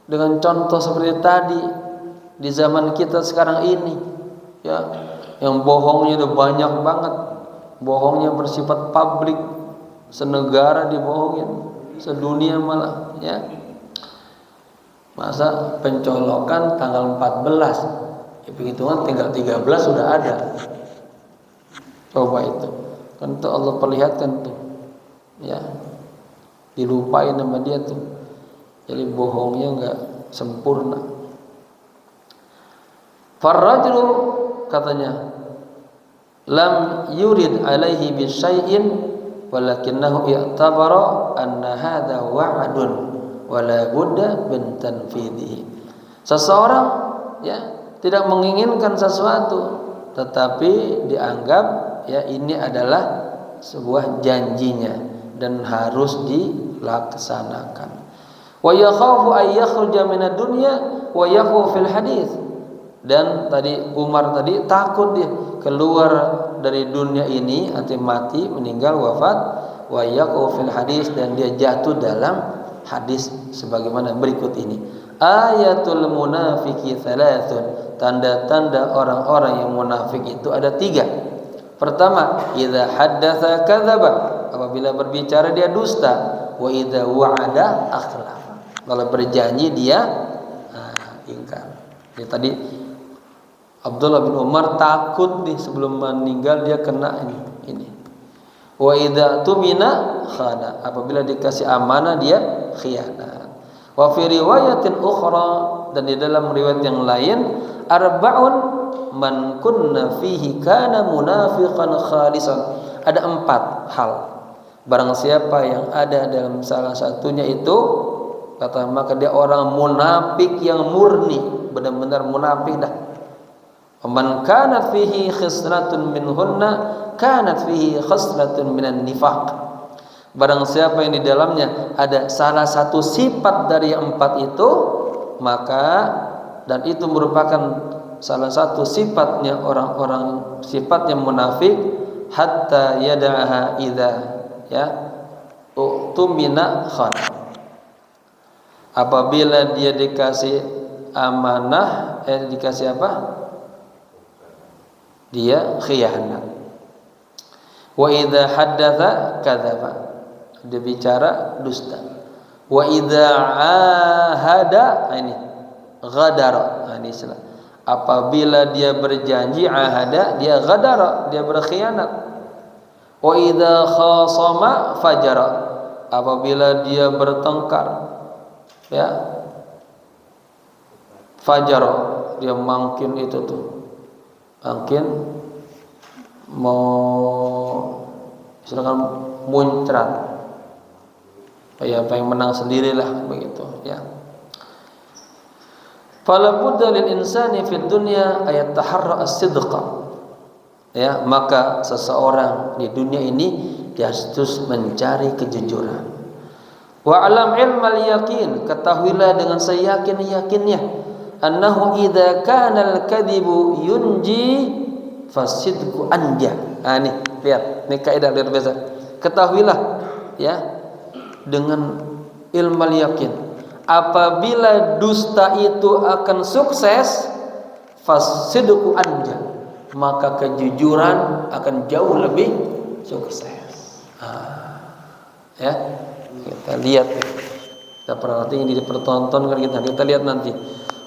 dengan contoh seperti tadi di zaman kita sekarang ini, ya, yang bohongnya udah banyak banget, bohongnya bersifat publik, senegara dibohongin, sedunia malah, ya. Masa pencolokan tanggal 14, ya, penghitungan tinggal 13 sudah ada. Coba itu, kan itu Allah perlihatkan tuh, ya, dilupain sama dia tuh, jadi bohongnya nggak sempurna. Farrajulu, katanya lam yurid alaihi bi syai'in walakinnahu i'tabara anna hadha wa'dun wa la budda min tanfidhihi. Seseorang ya tidak menginginkan sesuatu tetapi dianggap ya ini adalah sebuah janjinya dan harus dilaksanakan. Wa yakhafu ay yakhruja minad dunya wa yafu fil hadis. Dan tadi Umar tadi takut dia keluar dari dunia ini atau mati, meninggal, wafat, wa yafu fil hadis, dan dia jatuh dalam hadis sebagaimana berikut ini. Ayatul munafiki thalathun, tanda-tanda orang-orang yang munafik itu ada 3. Pertama, idza haddatsa kadzaba, apabila berbicara dia dusta, wa idza wa'ada akhlafa, kalau berjanji dia ingkar. Jadi tadi Abdullah bin Umar takut nih sebelum meninggal dia kena ini. Wa idza tumina khana, apabila dikasih amanah dia khianat. Wa fi riwayatin ukhra, dan di dalam riwayat yang lain, arba'un man kunna fihi kana munafiqan khalisan. Ada 4 hal. Barang siapa yang ada dalam salah satunya itu, kata maka dia orang munafik yang murni, benar-benar munafik dah. Man kanat fihi khislatun minhunna kanat fihi khaslatun minan nifaq. Barang siapa yang di dalamnya ada salah satu sifat dari yang 4 itu, maka dan itu merupakan salah satu sifatnya orang-orang sifat yang munafik, hatta yada'aha idza ya utumina khan, apabila dia dikasih amanah dikasih apa? Dia khianat. Wa idza haddatsa kadzaba, dia bicara dusta. Wa idza ahada, ini ghadara, ini istilah. Apabila dia berjanji, ahada, dia ghadara, dia berkhianat. Wa idza khasama fajara, apabila dia bertengkar ya fajara, dia mungkin itu tuh mungkin mau silakan muncrat, ya pengen menang sendirilah begitu ya. Fala budda lil insani fid dunya ayat taharra as-sidqa, ya, maka seseorang di dunia ini dia harus mencari kejujuran. Wa alam ilmal yakin, ketahuilah dengan seyakin-yakinnya, annahu idza kana al-kadhibu yunji fasidqu anja. Nih lihat, ini kaidah luar biasa. Ketahuilah ya dengan ilmal yakin, apabila dusta itu akan sukses, fasidqu anja, maka kejujuran akan jauh lebih sukses. Ya, kita lihat, kita perhatiin, ini dipertontonkan kita lihat nanti.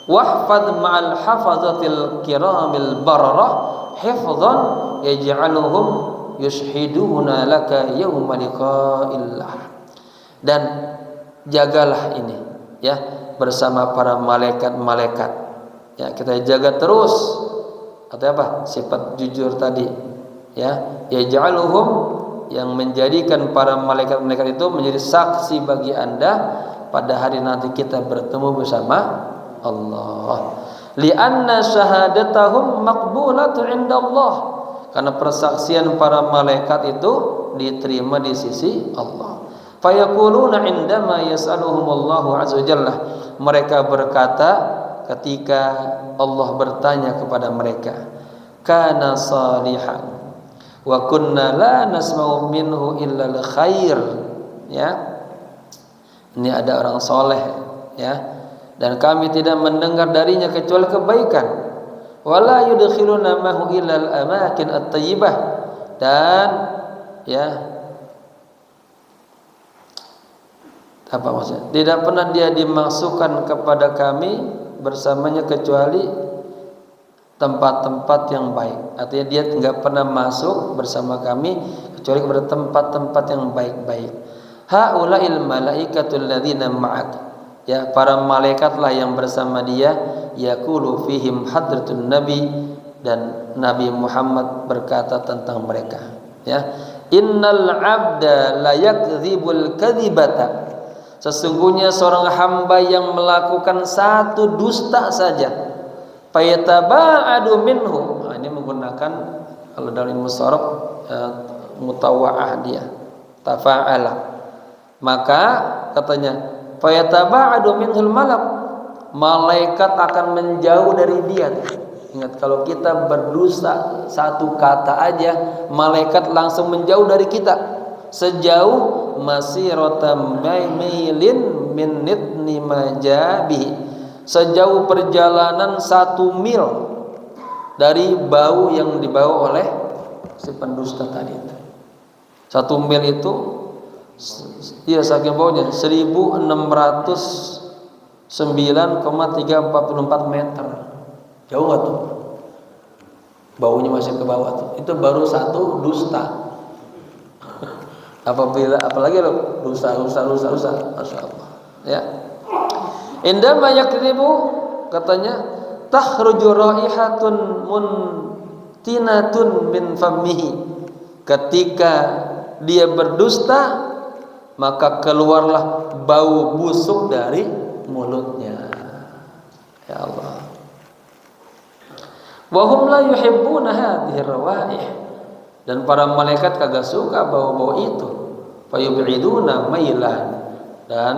Wahfad ma'al hafazatil kiramil bararah hifdzan yaj'aluhum yushhiduna laka yawma liqa'illah. Dan jagalah ini ya bersama para malaikat-malaikat. Ya, kita jaga terus atau apa? Sifat jujur tadi. Ya, yaj'aluhum, yang menjadikan para malaikat-malaikat itu menjadi saksi bagi Anda pada hari nanti kita bertemu bersama Allah. Li'anna syahadatahum maqbulatu 'inda Allah, karena persaksian para malaikat itu diterima di sisi Allah. Fayaquluna 'indama yas'aluhumullahu 'azza wajalla, mereka berkata ketika Allah bertanya kepada mereka, kana salihan wa kunna la nasma'u minhu illa al-khair. Ya, ini ada orang soleh ya, dan kami tidak mendengar darinya kecuali kebaikan. Wala yudkhiluna mahu illa al-amakin at-thayyibah, dan ya apa maksudnya? Tidak pernah dia dimasukkan kepada kami bersamanya kecuali tempat-tempat yang baik. Artinya dia tidak pernah masuk bersama kami kecuali kepada tempat-tempat yang baik-baik. Haula'il malaikatul ladzina ma'ak, ya, para malaikatlah yang bersama dia, yaqulu fihim hadratun nabi, dan Nabi Muhammad berkata tentang mereka, ya, innal 'abda la yakdzibul kadzibata, sesungguhnya seorang hamba yang melakukan satu dusta saja, fayataba'adu minhu. Nah, ini menggunakan kalau dalam ilmu sharaf mutawa'ah dia tafa'ala, maka katanya fayataba'adu minhul malak, malaikat akan menjauh dari dia. Ingat, kalau kita berdosa satu kata aja, malaikat langsung menjauh dari kita sejauh masiratam mailin min nitni majabihi, sejauh perjalanan 1 mil dari bau yang dibawa oleh si pendusta tadi itu. 1 mil itu iya saking baunya 1609,344 meter. Jauh gak tuh? Baunya masih ke bawah tuh. Itu baru satu dusta. Apalagi lo dusta, Masya Allah. Ya. Indama yakdzibu, katanya takhruju raihatun muntinatun min fammihi. Ketika dia berdusta, maka keluarlah bau busuk dari mulutnya. Ya Allah. Wa hum la yuhibbuna hadhihi rawaih, dan para malaikat kagak suka bau-bau itu. Fayub'iduna mailan, dan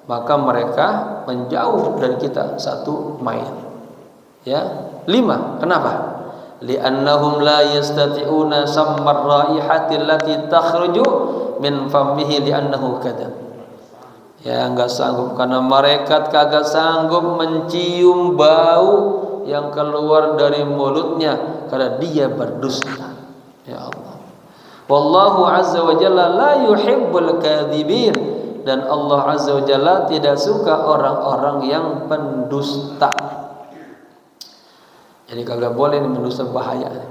maka mereka menjauh dari kita 1 mail. Ya. 5. Kenapa? Li'annahum la yastati'una sammar raihati allati takhruju min fammihi li'annahu kadab. Ya, enggak sanggup karena malaikat kagak sanggup mencium bau yang keluar dari mulutnya karena dia berdusta. Ya Allah. Wallahu azza wa jalla la yuhibbul kadzibin, dan Allah azza wa jalla tidak suka orang-orang yang pendusta. Jadi kagak boleh mendusta, bahaya.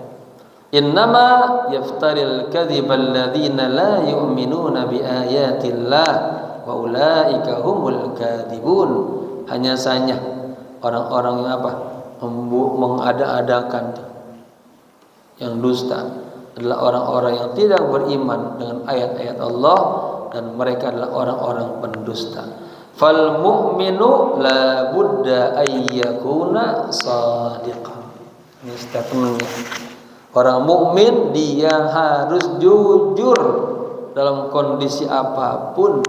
Innama yaftaril kadziba alladzina la yu'minuna biayatillah wa ulaika humul kadzibun. Hanya saja orang-orang yang apa? Mengada-adakan, yang dusta adalah orang-orang yang tidak beriman dengan ayat-ayat Allah, dan mereka adalah orang-orang pendusta. Fal mu'minu la budda ayyakuna shadiqan. Ini statementnya. Orang mukmin dia harus jujur dalam kondisi apapun.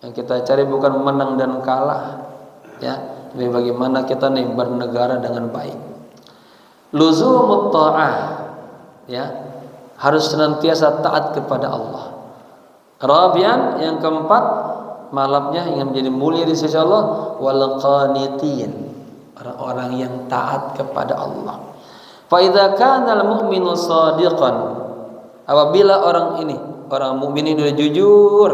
Yang kita cari bukan menang dan kalah, ya. Tapi bagaimana kita nih bernegara dengan baik. Luzumut ta'ah, ya, harus senantiasa taat kepada Allah. Rabian, yang keempat, malamnya yang menjadi mulia di sisi Allah, wal qanitin, orang-orang yang taat kepada Allah. Fa idza kana al mu'minu shadiqan, apabila orang mukmin ini sudah jujur,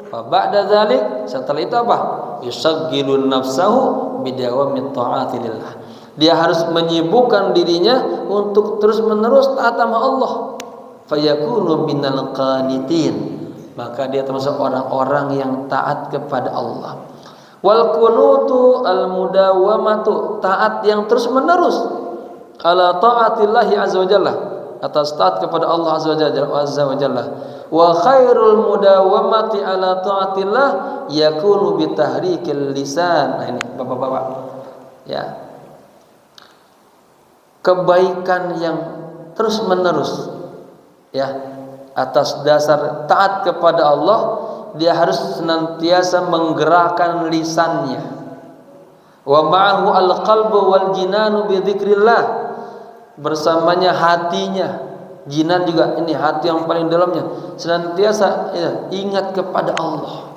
fa ba'da dzalik, setelah itu apa? Yusaggilun nafsahu bidawamit ta'ati lillah. Dia harus menyibukkan dirinya untuk terus-menerus taat sama Allah. Fayakunu minal qanitin, maka dia termasuk orang-orang yang taat kepada Allah. Wal kunutu al mudawamatu, taat yang terus-menerus ala ta'atillahi azza wa jalla, atas taat kepada Allah azza wa jalla. Wa khairul mudawamati ala ta'atillah yakunu bitahrikil lisan. Nah ini Bapak-bapak, ya, kebaikan yang terus menerus, ya, atas dasar taat kepada Allah, dia harus senantiasa menggerakkan lisannya. Wa ma'ahu al-qalbu wal jinanu bi dzikrillah, bersamanya hatinya, jinan juga, ini hati yang paling dalamnya, senantiasa ingat kepada Allah.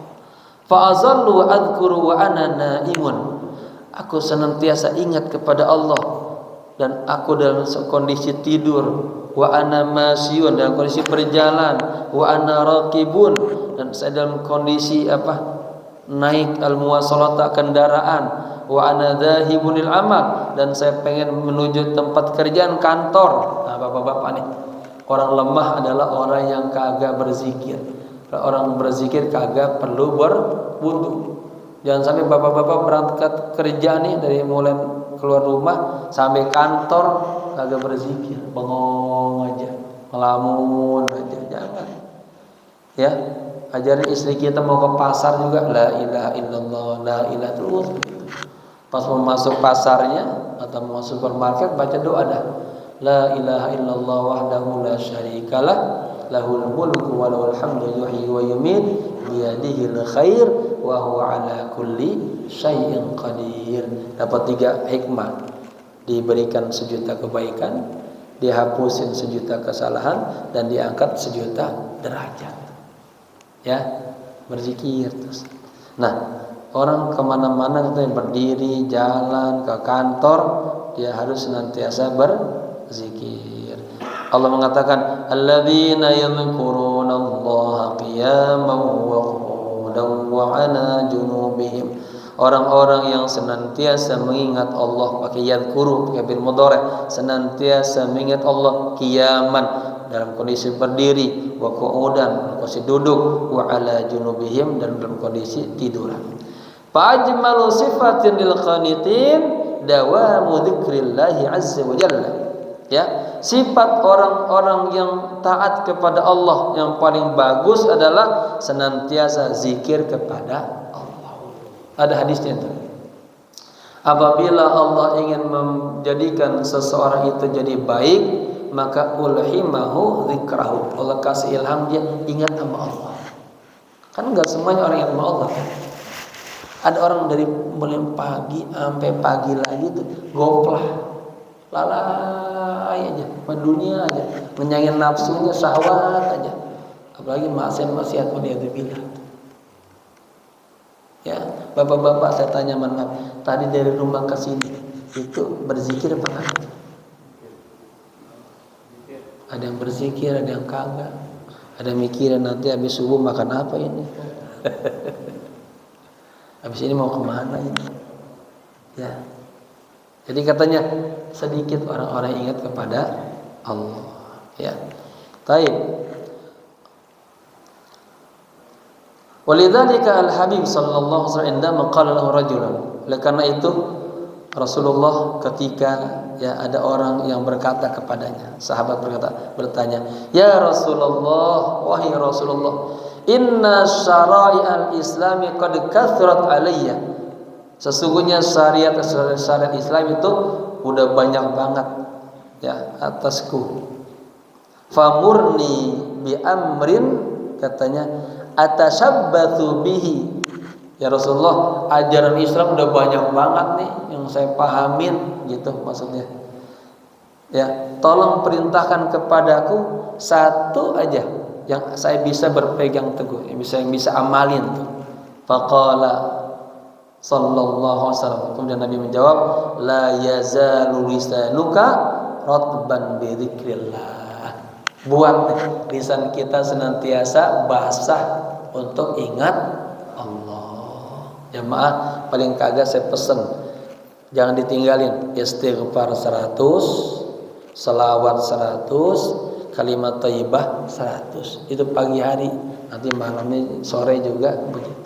Fa azallu wa adhkuru wa ana naimun, aku senantiasa ingat kepada Allah dan aku dalam kondisi tidur. Wa ana masyun, dalam kondisi berjalan. Wa ana raqibun, dan saya dalam kondisi naik al-muwasalata, kendaraan. Wa ana dzahibunil amal, dan saya pengen menuju tempat kerjaan, kantor. Nah, Bapak-bapak nih, orang lemah adalah orang yang kagak berzikir. Kalau orang berzikir kagak perlu berwudu. Jangan sampai Bapak-bapak berangkat kerja nih, dari mulai keluar rumah sampai kantor kagak berzikir, bengong aja, ngelamun aja, jangan. Ya, ajarin istri kita mau ke pasar juga la ilaha illallah, la ilaha terus. Pas mau masuk pasarnya atau mau masuk supermarket baca doa dah. La ilaha illallah wahdahu la syarikalah lahul mulku wa lahul hamdu yuhyi wa yumiit biyadihil khair wa huwa ala kulli syai'in qadir. Dapat 3 hikmah. Diberikan 1.000.000 kebaikan, dihapusin 1.000.000 kesalahan, dan diangkat 1.000.000 derajat. Ya, berzikir terus. Nah, orang kemana-mana kita yang berdiri, jalan, ke kantor, dia harus senantiasa berzikir. Allah mengatakan, alladzina yadhkurunallaha qiyaman wa qu'udan wa 'ala junubihim. Orang-orang yang senantiasa mengingat Allah, pakai yadhkuru, pakai bil mudhari', senantiasa mengingat Allah qiyaman, dalam kondisi berdiri, wa qu'udan, kondisi duduk, wa 'ala junubihim, dan dalam kondisi tiduran. Fa'ajmalu sifatin lil qanitin dawamu dzikrillahi azza wa jalla. Ya, sifat orang-orang yang taat kepada Allah yang paling bagus adalah senantiasa zikir kepada Allah. Ada hadisnya itu. Apabila Allah ingin menjadikan seseorang itu jadi baik, maka ulhimahu dzikrahu. Allah kasih ilham dia ingat sama Allah. Kan enggak semuanya orang ingat sama Allah kan? Ada orang dari mulai pagi sampai pagi lagi tuh goplah, lalai aja, dunia aja, menyangin nafsunya, syahwat aja. Apalagi maksiat mau dia bilang. Ya, bapak-bapak saya tanya, maaf, tadi dari rumah ke sini itu berzikir apa enggak? Ada yang berzikir, ada yang kagak. Ada mikirin nanti habis subuh makan apa ini. Habis ini mau kemana ini? Ya. Jadi katanya sedikit orang-orang ingat kepada Allah. Ya. Taib. Walidzalika al-Habib sallallahu alaihi wasallam indama qala lahu rajulan. Oleh karena itu Rasulullah ketika ya ada orang yang berkata kepadanya, sahabat bertanya, "Ya Rasulullah, wahai Rasulullah, inna syara'i'al islami qad kathrat alayya." Sesungguhnya syariat Islam itu udah banyak banget ya atasku. Famurni bi amrin, katanya, atashabbathu bihi. Ya Rasulullah, ajaran Islam udah banyak banget nih yang saya pahamin, gitu maksudnya. Ya, tolong perintahkan kepadaku satu aja yang saya bisa berpegang teguh, yang bisa amalin tuh. Faqala sallallahu alaihi wasallam, kemudian Nabi menjawab, la yazalu lisanuka ratban bi dzikrillah. Buat lisan kita senantiasa basah untuk ingat Allah. Jamaah, paling kagak saya pesen jangan ditinggalin istighfar 100, selawat 100, kalimat thayyibah 100. Itu pagi hari, nanti malamnya, sore juga begitu.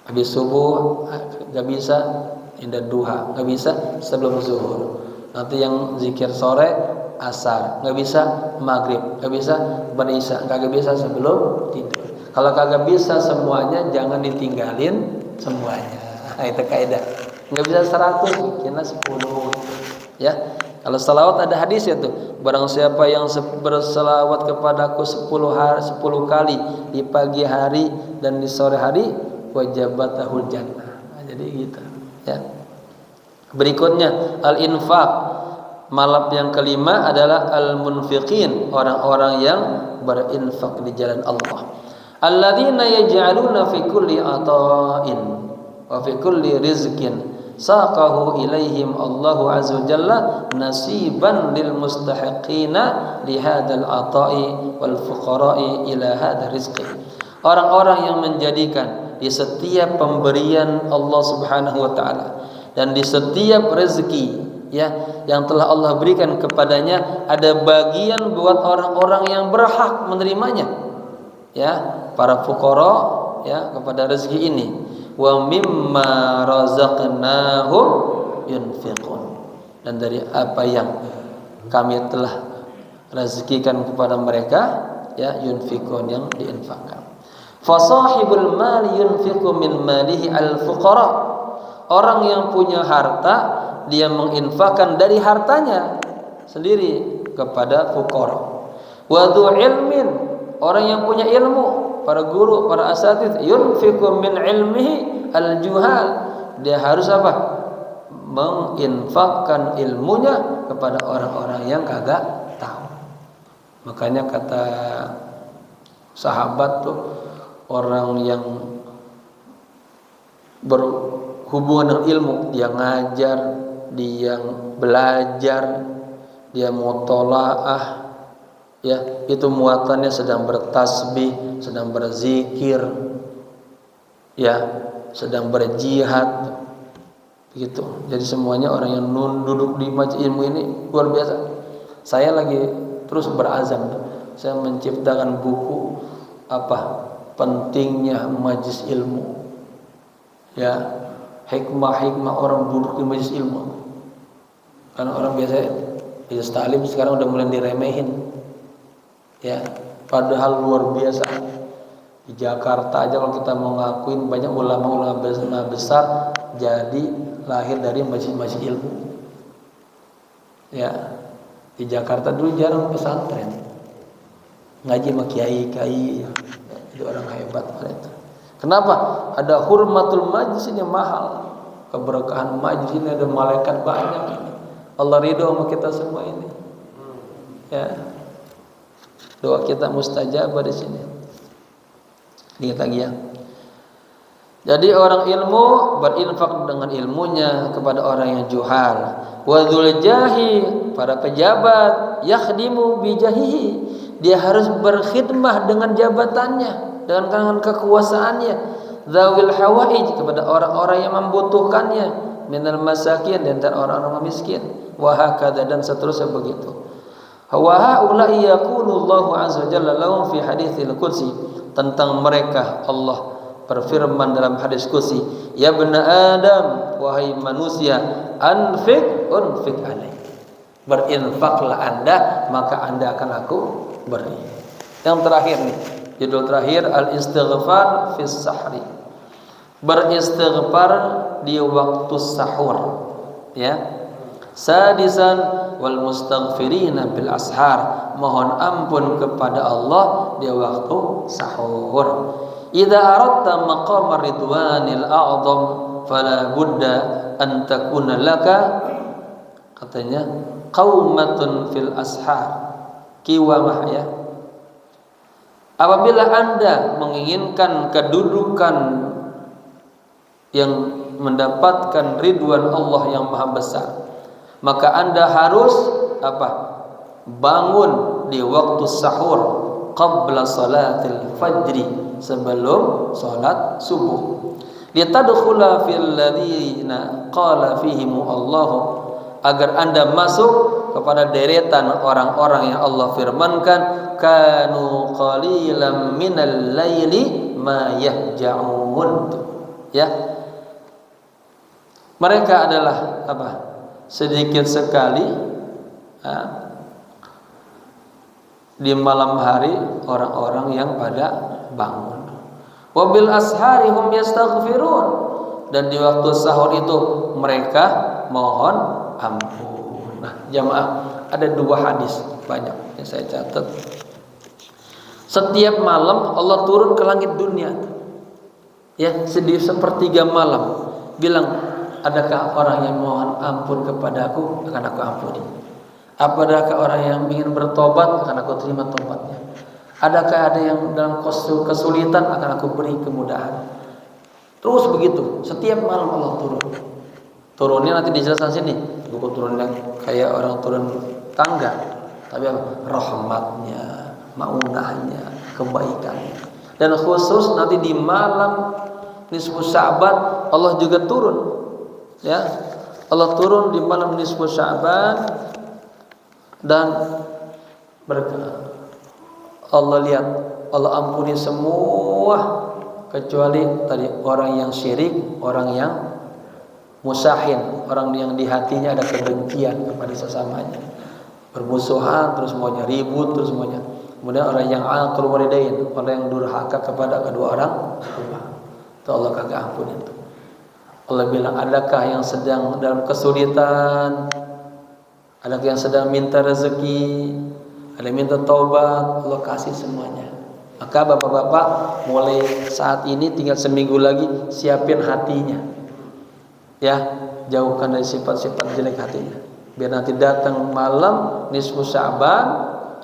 Habis subuh enggak bisa, indah duha enggak bisa, sebelum zuhur. Nanti yang zikir sore asar, enggak bisa maghrib, enggak bisa berisya, enggak bisa sebelum tidur. Kalau kagak bisa semuanya, jangan ditinggalin semuanya. Nah, itu kaidah. Enggak bisa 100, kena 10. Ya. Kalau salawat ada hadis ya tuh. Barang siapa yang bersalawat kepadaku 10 kali di pagi hari dan di sore hari, wajabatahul jannah. Nah, jadi gitu, ya. Berikutnya al-infaq. Malap yang kelima adalah al-munfiqin, orang-orang yang berinfak di jalan Allah. Alladzina yaj'aluna fi kulli ata'in wa fi kulli rizqin saqahu ilaihim Allahu azza wa jalla nasiban lil mustahiqina li hadzal ata'i wal fuqara'i ila hadzal rizqi. Orang-orang yang menjadikan di setiap pemberian Allah Subhanahu wa taala dan di setiap rezeki ya yang telah Allah berikan kepadanya ada bagian buat orang-orang yang berhak menerimanya. Ya, para fuqara ya kepada rezeki ini. Wa mimma razaqnahum yunfiqun, dan dari apa yang kami telah rezekikan kepada mereka, ya, yunfiqun, yang diinfakkan. Fasahibul mal yunfiqu min malihi al fuqara. Orang yang punya harta, dia menginfakkan dari hartanya sendiri kepada fuqara. Wa dzu ilmin, orang yang punya ilmu, para guru, para asatidz, yunfiqu min ilmihi al juhal. Dia harus apa? Menginfakkan ilmunya kepada orang-orang yang kagak tahu. Makanya kata sahabat tuh, orang yang berhubungan dengan ilmu, dia ngajar, dia belajar, dia mutolaah, ya, itu muatannya sedang bertasbih, sedang berzikir, ya, sedang berjihad, begitu. Jadi semuanya orang yang duduk di majlis ilmu ini luar biasa. Saya lagi terus berazam, saya menciptakan buku apa pentingnya majlis ilmu, ya, hikmah-hikmah orang duduk di majlis ilmu. Karena orang biasa majlis taklim sekarang udah mulai diremehin, ya, padahal luar biasa. Di Jakarta aja kalau kita mau ngakuin, banyak ulama-ulama besar jadi lahir dari majlis-majlis ilmu, ya. Di Jakarta dulu jarang pesantren, ngaji sama kiai-kiai, ya. Itu orang hebat itu. Kenapa? Ada hurmatul majlis, ini mahal. Keberkahan majlis ini, ada malaikat banyak ini. Allah ridho sama kita semua ini, ya. Doa kita mustajabah di sini. Lihat lagi, ya. Jadi orang ilmu berinfak dengan ilmunya kepada orang yang juhal. Wa dzul jahi, para pejabat, yakhdimu bi jahihi, dia harus berkhidmah dengan jabatannya, dengan kekuasaannya. Zawil hawaij, kepada orang-orang yang membutuhkannya, minal masakin, dan orang-orang miskin. Wa hakadha, dan seterusnya begitu. Wa haula'i yaqulu Allahu azza wa jalla lahum fi haditsil qudsi, tentang mereka Allah berfirman dalam hadis qudsi, ya bani Adam, wahai manusia, unfik alaik, berinfaklah Anda, maka Anda akan aku beri. Yang terakhir nih, judul terakhir, al-istighfar fis sahri, beristighfar di waktu sahur, ya. Sadisan, wal mustaghfirina bil ashar, mohon ampun kepada Allah di waktu sahur. Idza aradta maqama ridwanil a'zam fala budda an takuna laka, katanya, qaumatun fil ashar, kiwamah, ya. Apabila Anda menginginkan kedudukan yang mendapatkan ridwan Allah yang maha besar, maka Anda harus apa? Bangun di waktu sahur, qabla salatil fajri, sebelum salat subuh. Litadkhula fil ladzina qala fihim Allah, agar Anda masuk kepada deretan orang-orang yang Allah firmankan, kanu qalilan minal laili ma yahja'un, ya. Mereka adalah apa? Sedikit sekali, ya, di malam hari orang-orang yang pada bangun. Wabil ashari hum yastaghfirun, dan di waktu sahur itu mereka mohon ampun. Nah, jamaah, ada dua hadis banyak yang saya catat. Setiap malam Allah turun ke langit dunia, ya, sedih sepertiga malam, bilang, adakah orang yang mohon ampun kepadaku, akan aku ampuni. Apakah orang yang ingin bertobat, akan aku terima tobatnya. Adakah ada yang dalam kesulitan, akan aku beri kemudahan. Terus begitu, setiap malam Allah turun. Turunnya nanti dijelaskan sini, bukan turunnya kayak orang turun tangga, tapi apa? Rahmatnya, maunahnya, kebaikannya. Dan khusus nanti di malam nisfu Sya'ban Allah juga turun, ya. Allah turun di malam nisfu Sya'ban, dan Allah lihat, Allah ampuni semua kecuali tadi orang yang syirik, orang yang Musahin, orang yang di hatinya ada kebencian kepada sesamanya, bermusuhan, terus maunya ribut, terus maunya. Kemudian orang yang aqrul walidain, orang yang durhaka kepada kedua orang tua, itu Allah kagak ampun itu. Allah bilang, adakah yang sedang dalam kesulitan, adakah yang sedang minta rezeki, ada yang minta taubat, Allah kasih semuanya. Maka bapak-bapak mulai saat ini tinggal seminggu lagi siapin hatinya, ya, jauhkan dari sifat-sifat jelek hatinya. Biar nanti datang malam nisfu Sya'ban,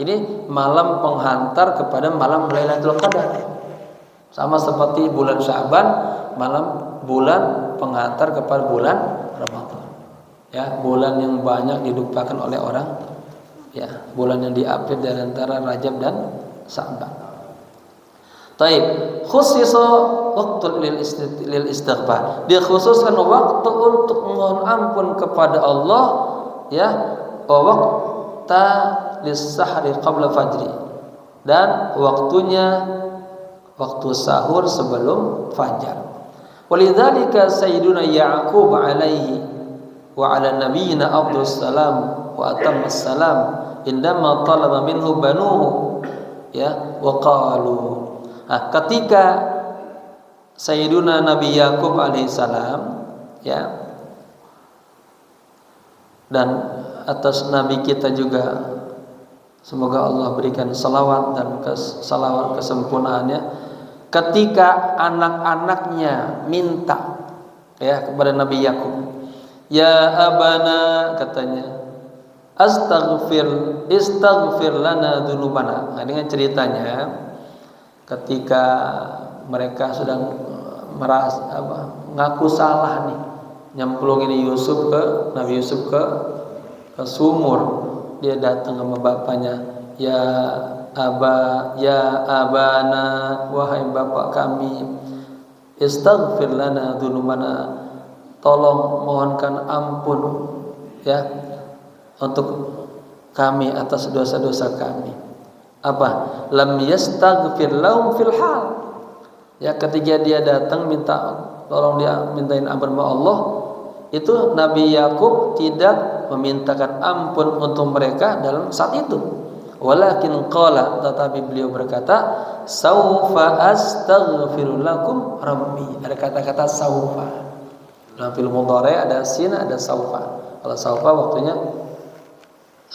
ini malam penghantar kepada malam Lailatul Qadar. Sama seperti bulan Sya'ban, bulan penghantar kepada bulan Ramadan. Ya, bulan yang banyak dilupakan oleh orang. Ya, bulan yang diapit dari antara Rajab dan Sya'ban. Taib, khususnya waktu lil istighfar. Dia khususkan waktu untuk mohon ampun kepada Allah, ya, waktu lis-sahri qabla fajri, dan waktu sahur sebelum fajar. Walidzalika sayyiduna Ya'qub alaihi wa ala nabiyyina afdhalus salam wa atammas salam indama talaba minhu banuhu, ya, wa qalu. Ketika Sayyiduna Nabi Yakub alaihissalam, ya, dan atas Nabi kita juga semoga Allah berikan salawat dan salawat kesempurnaannya, ketika anak-anaknya minta, ya, kepada Nabi Yakub, ya abana, katanya, istaghfir lana dzunubana. Dengan ceritanya ketika mereka sedang merasa ngaku salah nih, nyemplungin Nabi Yusuf ke sumur, dia datang sama bapaknya, ya abana, wahai bapak kami, istaghfir lana dzunubana, tolong mohonkan ampun, ya, untuk kami atas dosa-dosa kami. Apa? Lam yastaghfir lahum fil hal. Ya, ketika dia datang minta tolong, dia mintain ampun sama Allah, itu Nabi Yakub tidak memintakan ampun untuk mereka dalam saat itu. Walakin qala, tetapi beliau berkata, saufa astaghfiru lakum rabbi. Ada kata-kata saufa. Dalam fi'il mudhari ada sin, ada saufa. Kalau saufa waktunya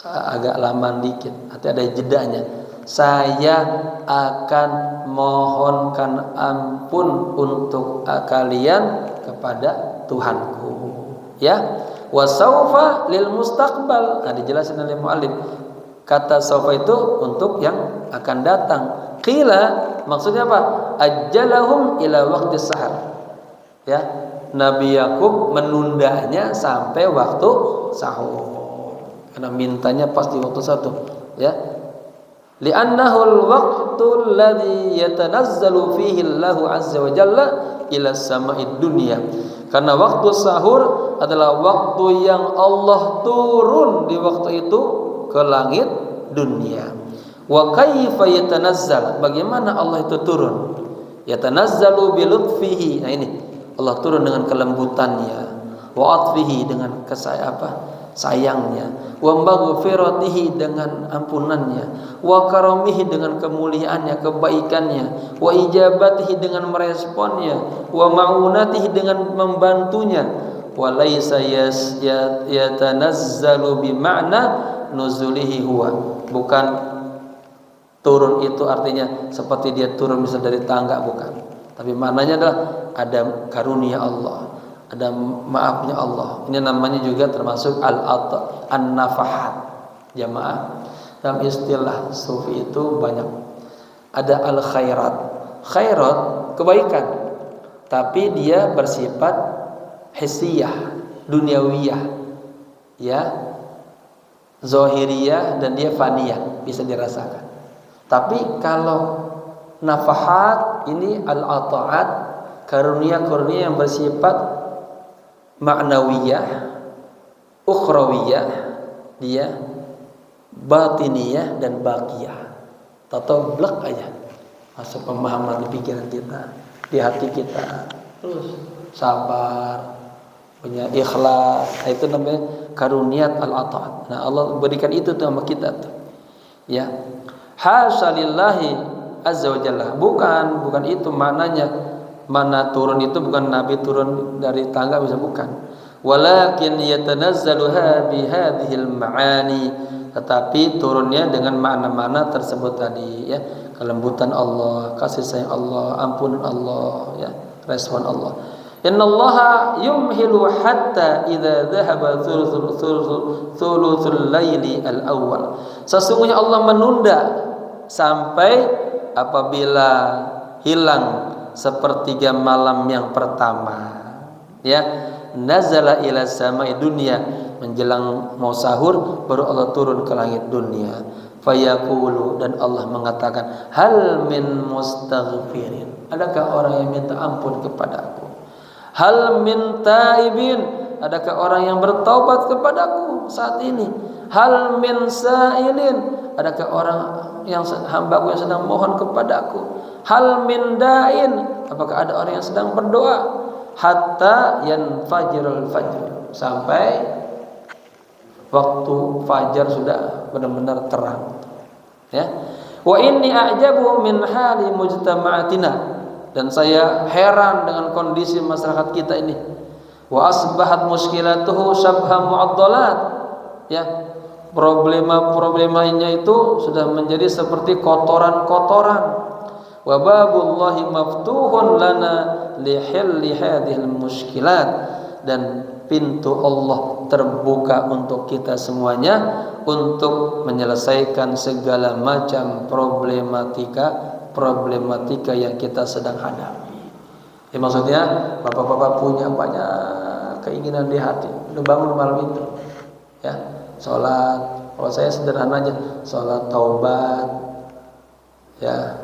agak lama dikit, artinya ada jedanya. Saya akan mohonkan ampun untuk kalian kepada Tuhanku, ya. Wa saufa lil mustaqbal. Dijelasin oleh muallif, kata saufa itu untuk yang akan datang. Qila, maksudnya apa? Ajjalahum ila waqti sahar, ya. Nabi Yakub menundanya sampai waktu sahur, karena mintanya pas di waktu satu, ya. Li'annahul waqtul ladzi yatanazzalu fihi Allahu azza wa jalla ila sama'id dunya. Karena waktu sahur adalah waktu yang Allah turun di waktu itu ke langit dunia. Wa kaifa yatanazzal? Bagaimana Allah itu turun? Yatanazzalu bi lutfihi. Nah, ini Allah turun dengan kelembutannya, wa atfihi, dengan sayangnya, wa maghfiratihi, dengan ampunannya, wa karamihi, dengan kemuliaannya, kebaikannya, wa ijabatihi, dengan meresponnya, wa ma'unatihi, dengan membantunya, wa laisa yatanazzalu bi ma'na nuzulihi huwa. Bukan turun itu artinya seperti dia turun misal dari tangga, bukan. Tapi maknanya adalah ada karunia Allah, ada maafnya Allah. Ini namanya juga termasuk an-nafahat. Jamaah, dalam istilah sufi itu banyak. Ada al-khairat. Khairat, kebaikan, tapi dia bersifat hissiyah, duniawiyah, ya, zahiriyah, dan dia faniyah, bisa dirasakan. Tapi kalau nafahat ini al-ata'at, karunia-karunia yang bersifat ma'nawiyah, ukhrawiyah, dia batiniyah dan baqiyah. Tahu blek aja masuk pemahaman di pikiran kita, di hati kita. Terus sabar, punya ikhlas. Itu namanya karuniat al-ata'at. Nah, Allah berikan itu tuh sama kita tuh. Ya. Hasyalillahi azza wa jalla. Bukan itu maknanya. Mana turun itu bukan Nabi turun dari tangga, bisa bukan. Walakin yatanazzaluha bihadhil ma'ani, tetapi turunnya dengan makna-makna tersebut tadi, ya. Kelembutan Allah, kasih sayang Allah, ampunan Allah, ya, respon Allah. Innallaha yumhilu hatta idza dhahaba thuluthul laili al-awwal. Sesungguhnya Allah menunda sampai apabila hilang sepertiga malam yang pertama, ya. Nazala ila samai dunya, menjelang mau sahur baru Allah turun ke langit dunia. Fayaqulu, dan Allah mengatakan, hal min mustaghfirin, adakah orang yang minta ampun kepadaku? Hal min taibin, adakah orang yang bertaubat kepadaku saat ini? Hal min sa'ilin, adakah orang yang hambaku yang sedang mohon kepadaku? Hal min da'in, apakah ada orang yang sedang berdoa? Hatta yanfajirul fajr, sampai waktu fajar sudah benar-benar terang, ya. Wa inni a'jabu min hali mujtama'atina, dan saya heran dengan kondisi masyarakat kita ini. Wa asbahat muskilatuhu syabha mu'addalat, ya. Problema-problemanya itu sudah menjadi seperti kotoran-kotoran. Wa babullahi maftuhun lana lihilli hadhil muskilat, dan pintu Allah terbuka untuk kita semuanya untuk menyelesaikan segala macam problematika yang kita sedang hadapi. Ya, maksudnya bapak-bapak punya banyak keinginan di hati, udah bangun malam itu, ya, sholat. Kalau saya sederhana aja, sholat taubat, ya,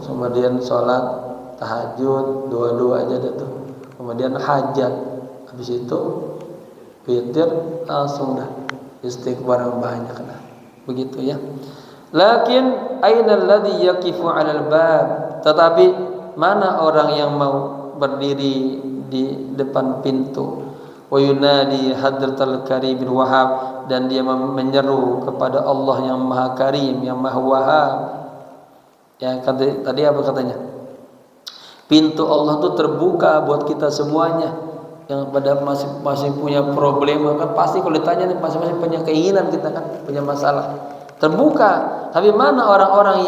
kemudian sholat tahajud, dua-dua aja deh tuh, kemudian hajat, habis itu witir, langsung dah istighfar banyak, nah begitu, ya. Lakin aina alladhi yaqifu 'alal bab, tetapi mana orang yang mau berdiri di depan pintu, wa yunadi hadratal karimil wahhab, dan dia menyeru kepada Allah yang Maha Karim, yang Maha Wahhab. Ya, tadi apa katanya? Pintu Allah itu terbuka buat kita semuanya yang pada masing-masing punya problema, kan pasti kalau ditanya masing-masing punya keinginan, kita kan punya masalah, terbuka. Tapi mana orang-orang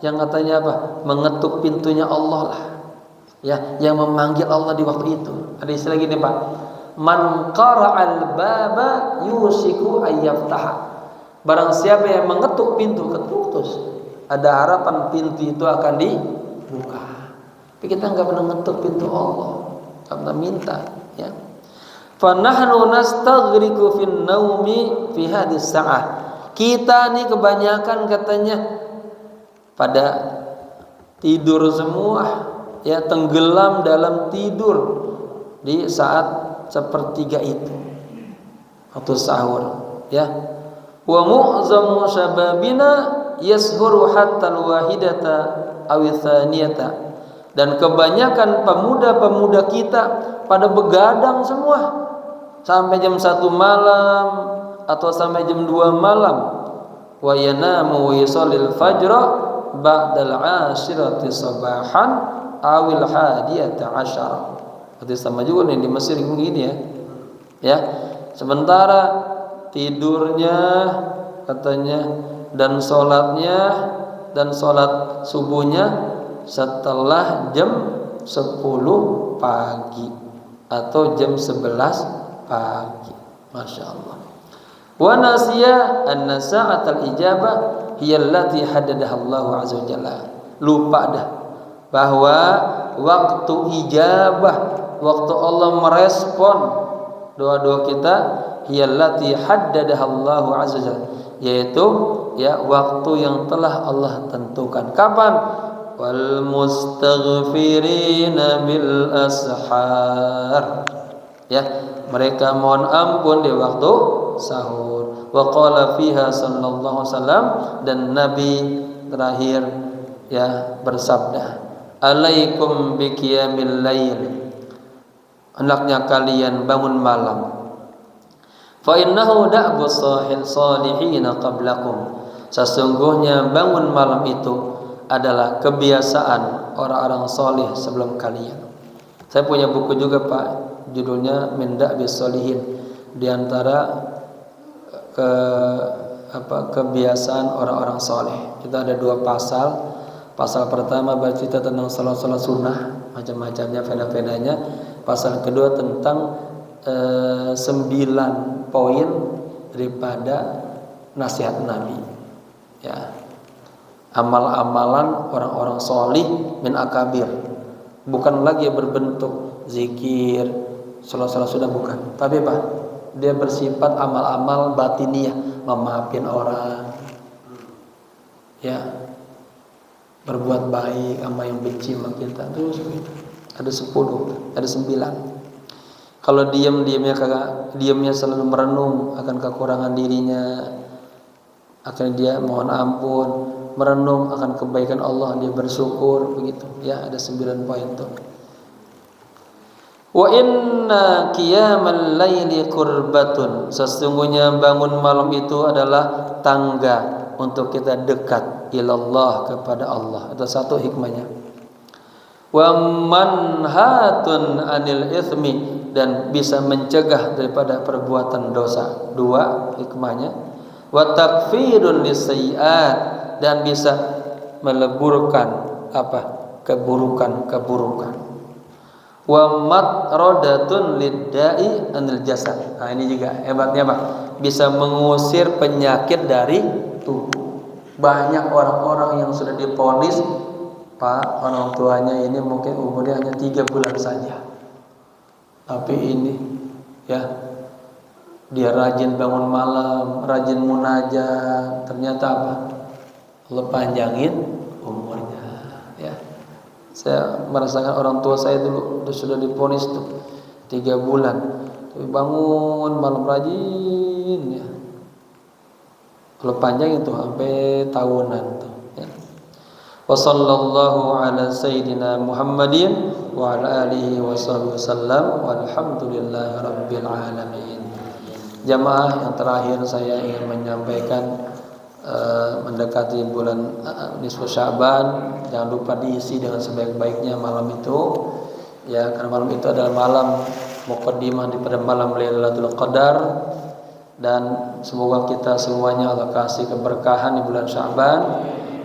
yang katanya apa? Mengetuk pintunya Allah lah, ya, yang memanggil Allah di waktu itu. Ada istilah gini, Pak. Man qara'al baba yusiku ayyaftaha. Barang siapa yang mengetuk pintu, ketutus, ada harapan pintu itu akan dibuka. Tapi kita enggak pernah ngetuk pintu Allah, enggak pernah minta, ya. Fa nahnu nastaghriqu fin naumi fi hadhihi sa'ah. Kita nih kebanyakan katanya pada tidur semua, ya, tenggelam dalam tidur di saat sepertiga itu waktu sahur, ya. Wa mu'zamu syababina yashuru hatta alwahidata aw tsaniyata, dan kebanyakan pemuda-pemuda kita pada begadang semua sampai jam 1 malam atau sampai jam 2 malam. Wa yanamu wa yusallil fajra ba'dal 'ashirati sabahan awil hadiyata asyara. Itu sama juga nih di Mesir begini, ya. Ya, sementara tidurnya katanya dan sholat subuhnya setelah jam 10 pagi atau jam 11 pagi. Masya Allah. Wa nasiya anna sa'atal ijabah hiya allati haddadaha Allah azza wa jalla. Lupa dah bahwa waktu ijabah, waktu Allah merespon doa-doa kita, hiya allati haddadaha Allah azza wa jalla, yaitu, ya, waktu yang telah Allah tentukan. Kapan? Wal mustaghfirina bil ashar, ya, mereka mohon ampun di waktu sahur. Wa qala fiha sallallahu alaihi wasallam, dan Nabi terakhir, ya, bersabda, alaikum biqiyamil lail, hendaknya kalian bangun malam. Fa innahu da'bus salihin qablakum. Sesungguhnya bangun malam itu adalah kebiasaan orang-orang soleh sebelum kalian. Saya punya buku juga Pak, judulnya Min Da'bis Sholihin. Di antara kebiasaan orang-orang soleh. Kita ada 2 pasal. Pasal pertama bercerita tentang salat-salat sunnah, macam-macamnya, faedah-faedahnya. Pasal kedua tentang 9 poin daripada nasihat Nabi. Ya, amal-amalan orang-orang solih min akabir, bukan lagi berbentuk zikir, salat-salat sudah bukan, tapi apa? Dia bersifat amal-amal batiniyah, memaafin orang, ya, berbuat baik sama yang benci sama kita. Terus ada 10, ada 9. Kalau diamnya selalu merenung akan kekurangan dirinya, akan dia mohon ampun, merenung akan kebaikan Allah, dia bersyukur, begitu ya. Ada 9 poin itu. Wa inna qiyamal laili qurbatun. Sesungguhnya bangun malam itu adalah tangga untuk kita dekat ilallah, kepada Allah. Itu satu hikmahnya. Wa manhatun anil itsmi, dan bisa mencegah daripada perbuatan dosa. 2 hikmahnya. Wa takfirun lisayyi'at, dan bisa meleburkan keburukan. Wa matradatun lidda'i anil jasad. Nah, ini juga hebatnya Pak, bisa mengusir penyakit dari tubuh. Banyak orang-orang yang sudah divonis Pak, orang tuanya ini mungkin umurnya hanya 3 bulan saja, tapi ini ya, dia rajin bangun malam, rajin munajat, ternyata apa? Allah panjangin umurnya, ya. Saya merasakan orang tua saya dulu sudah divonis tuh 3 bulan, tapi bangun malam rajin, ya. Allah panjangin tuh sampai tahunan tuh, ya. Wa sallallahu ala sayyidina Muhammadin wa ala alihi wasallam walhamdulillahi rabbil alamin. Jamaah yang terakhir, saya ingin menyampaikan mendekati bulan nisfu Sya'ban, jangan lupa diisi dengan sebaik-baiknya malam itu, ya, karena malam itu adalah malam muqaddimah daripada malam Lailatul Qadar, dan semoga kita semuanya Allah kasih keberkahan di bulan Sya'ban,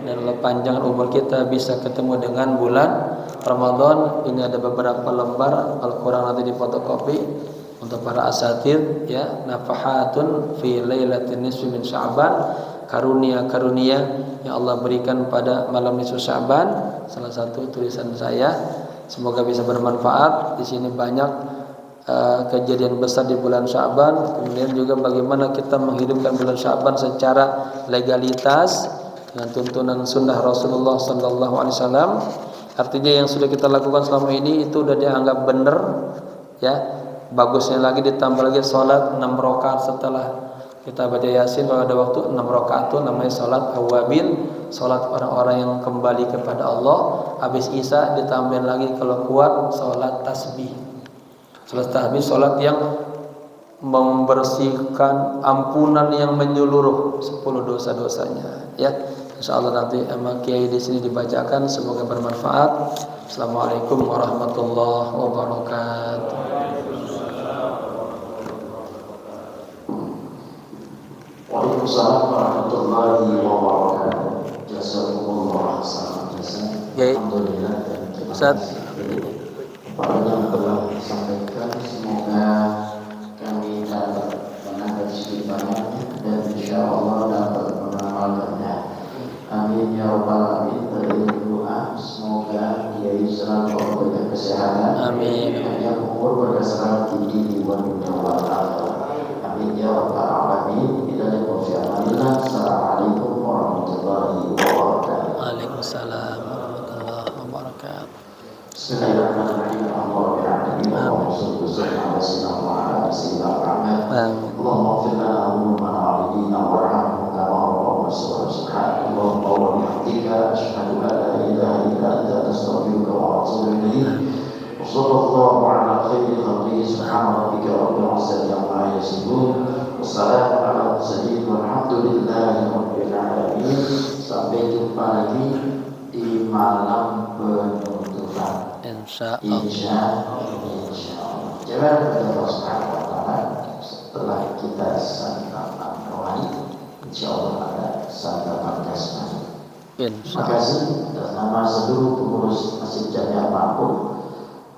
dan Allah panjangkan umur kita bisa ketemu dengan bulan Ramadan. Ini ada beberapa lembar Al-Quran nanti difotokopi untuk para asatid, ya, nafahatun fi lailatin nisfi min Sya'ban, karunia-karunia yang Allah berikan pada malam nisfu Sya'ban. Salah satu tulisan saya, semoga bisa bermanfaat. Di sini banyak kejadian besar di bulan Sya'ban, kemudian juga bagaimana kita menghidupkan bulan Sya'ban secara legalitas dengan tuntunan sunnah Rasulullah sallallahu alaihi wasallam. Artinya yang sudah kita lakukan selama ini itu sudah dianggap benar, ya. Bagusnya lagi ditambah lagi sholat 6 rakaat setelah kita baca Yasin pada waktu 6 rakaat itu namanya sholat awabin, sholat orang-orang yang kembali kepada Allah. Habis Isya ditambahin lagi kalau kuat sholat tasbih. Sholat tasbih, sholat yang membersihkan, ampunan yang menyeluruh 10 dosa-dosanya, ya. Insyaallah nanti sama kiai di sini dibacakan, semoga bermanfaat. Assalamualaikum warahmatullahi wabarakatuh. Waalaikumsalam warahmatullahi wabarakatuh. Jazakumullah khairan jazaa. Alhamdulillah, dan terima kasih kepada yang telah disampaikan. Semoga kami dapat menangkap sedikit banyaknya dan insyaallah dapat mengamalkannya. Amin ya rabbal alamin. Berikan doa semoga Kiai selalu diberikan kesehatan. Amin. Panjang umur berkeselamatan di dunia wal akhirah. Amin ya rabbal alamin. Assalamualaikum warahmatullahi wabarakatuh. Waalaikumsalam warahmatullahi wabarakatuh. Bismillahirrahmanirrahim. Allahumma sallallahu خير خلقه سبحان ربك رب العزة عما يصفون والسلام على المرسلين والحمد لله رب العالمين. Sampai jumpa lagi di malam penutupan. Insyaallah. Jangan Allah Subhanahu wa taala setelah kita santapan rohani, insyaallah ada santapan jasmani. Terima kasih atas nama seluruh pengurus Masjid Jami Al-Ma'mun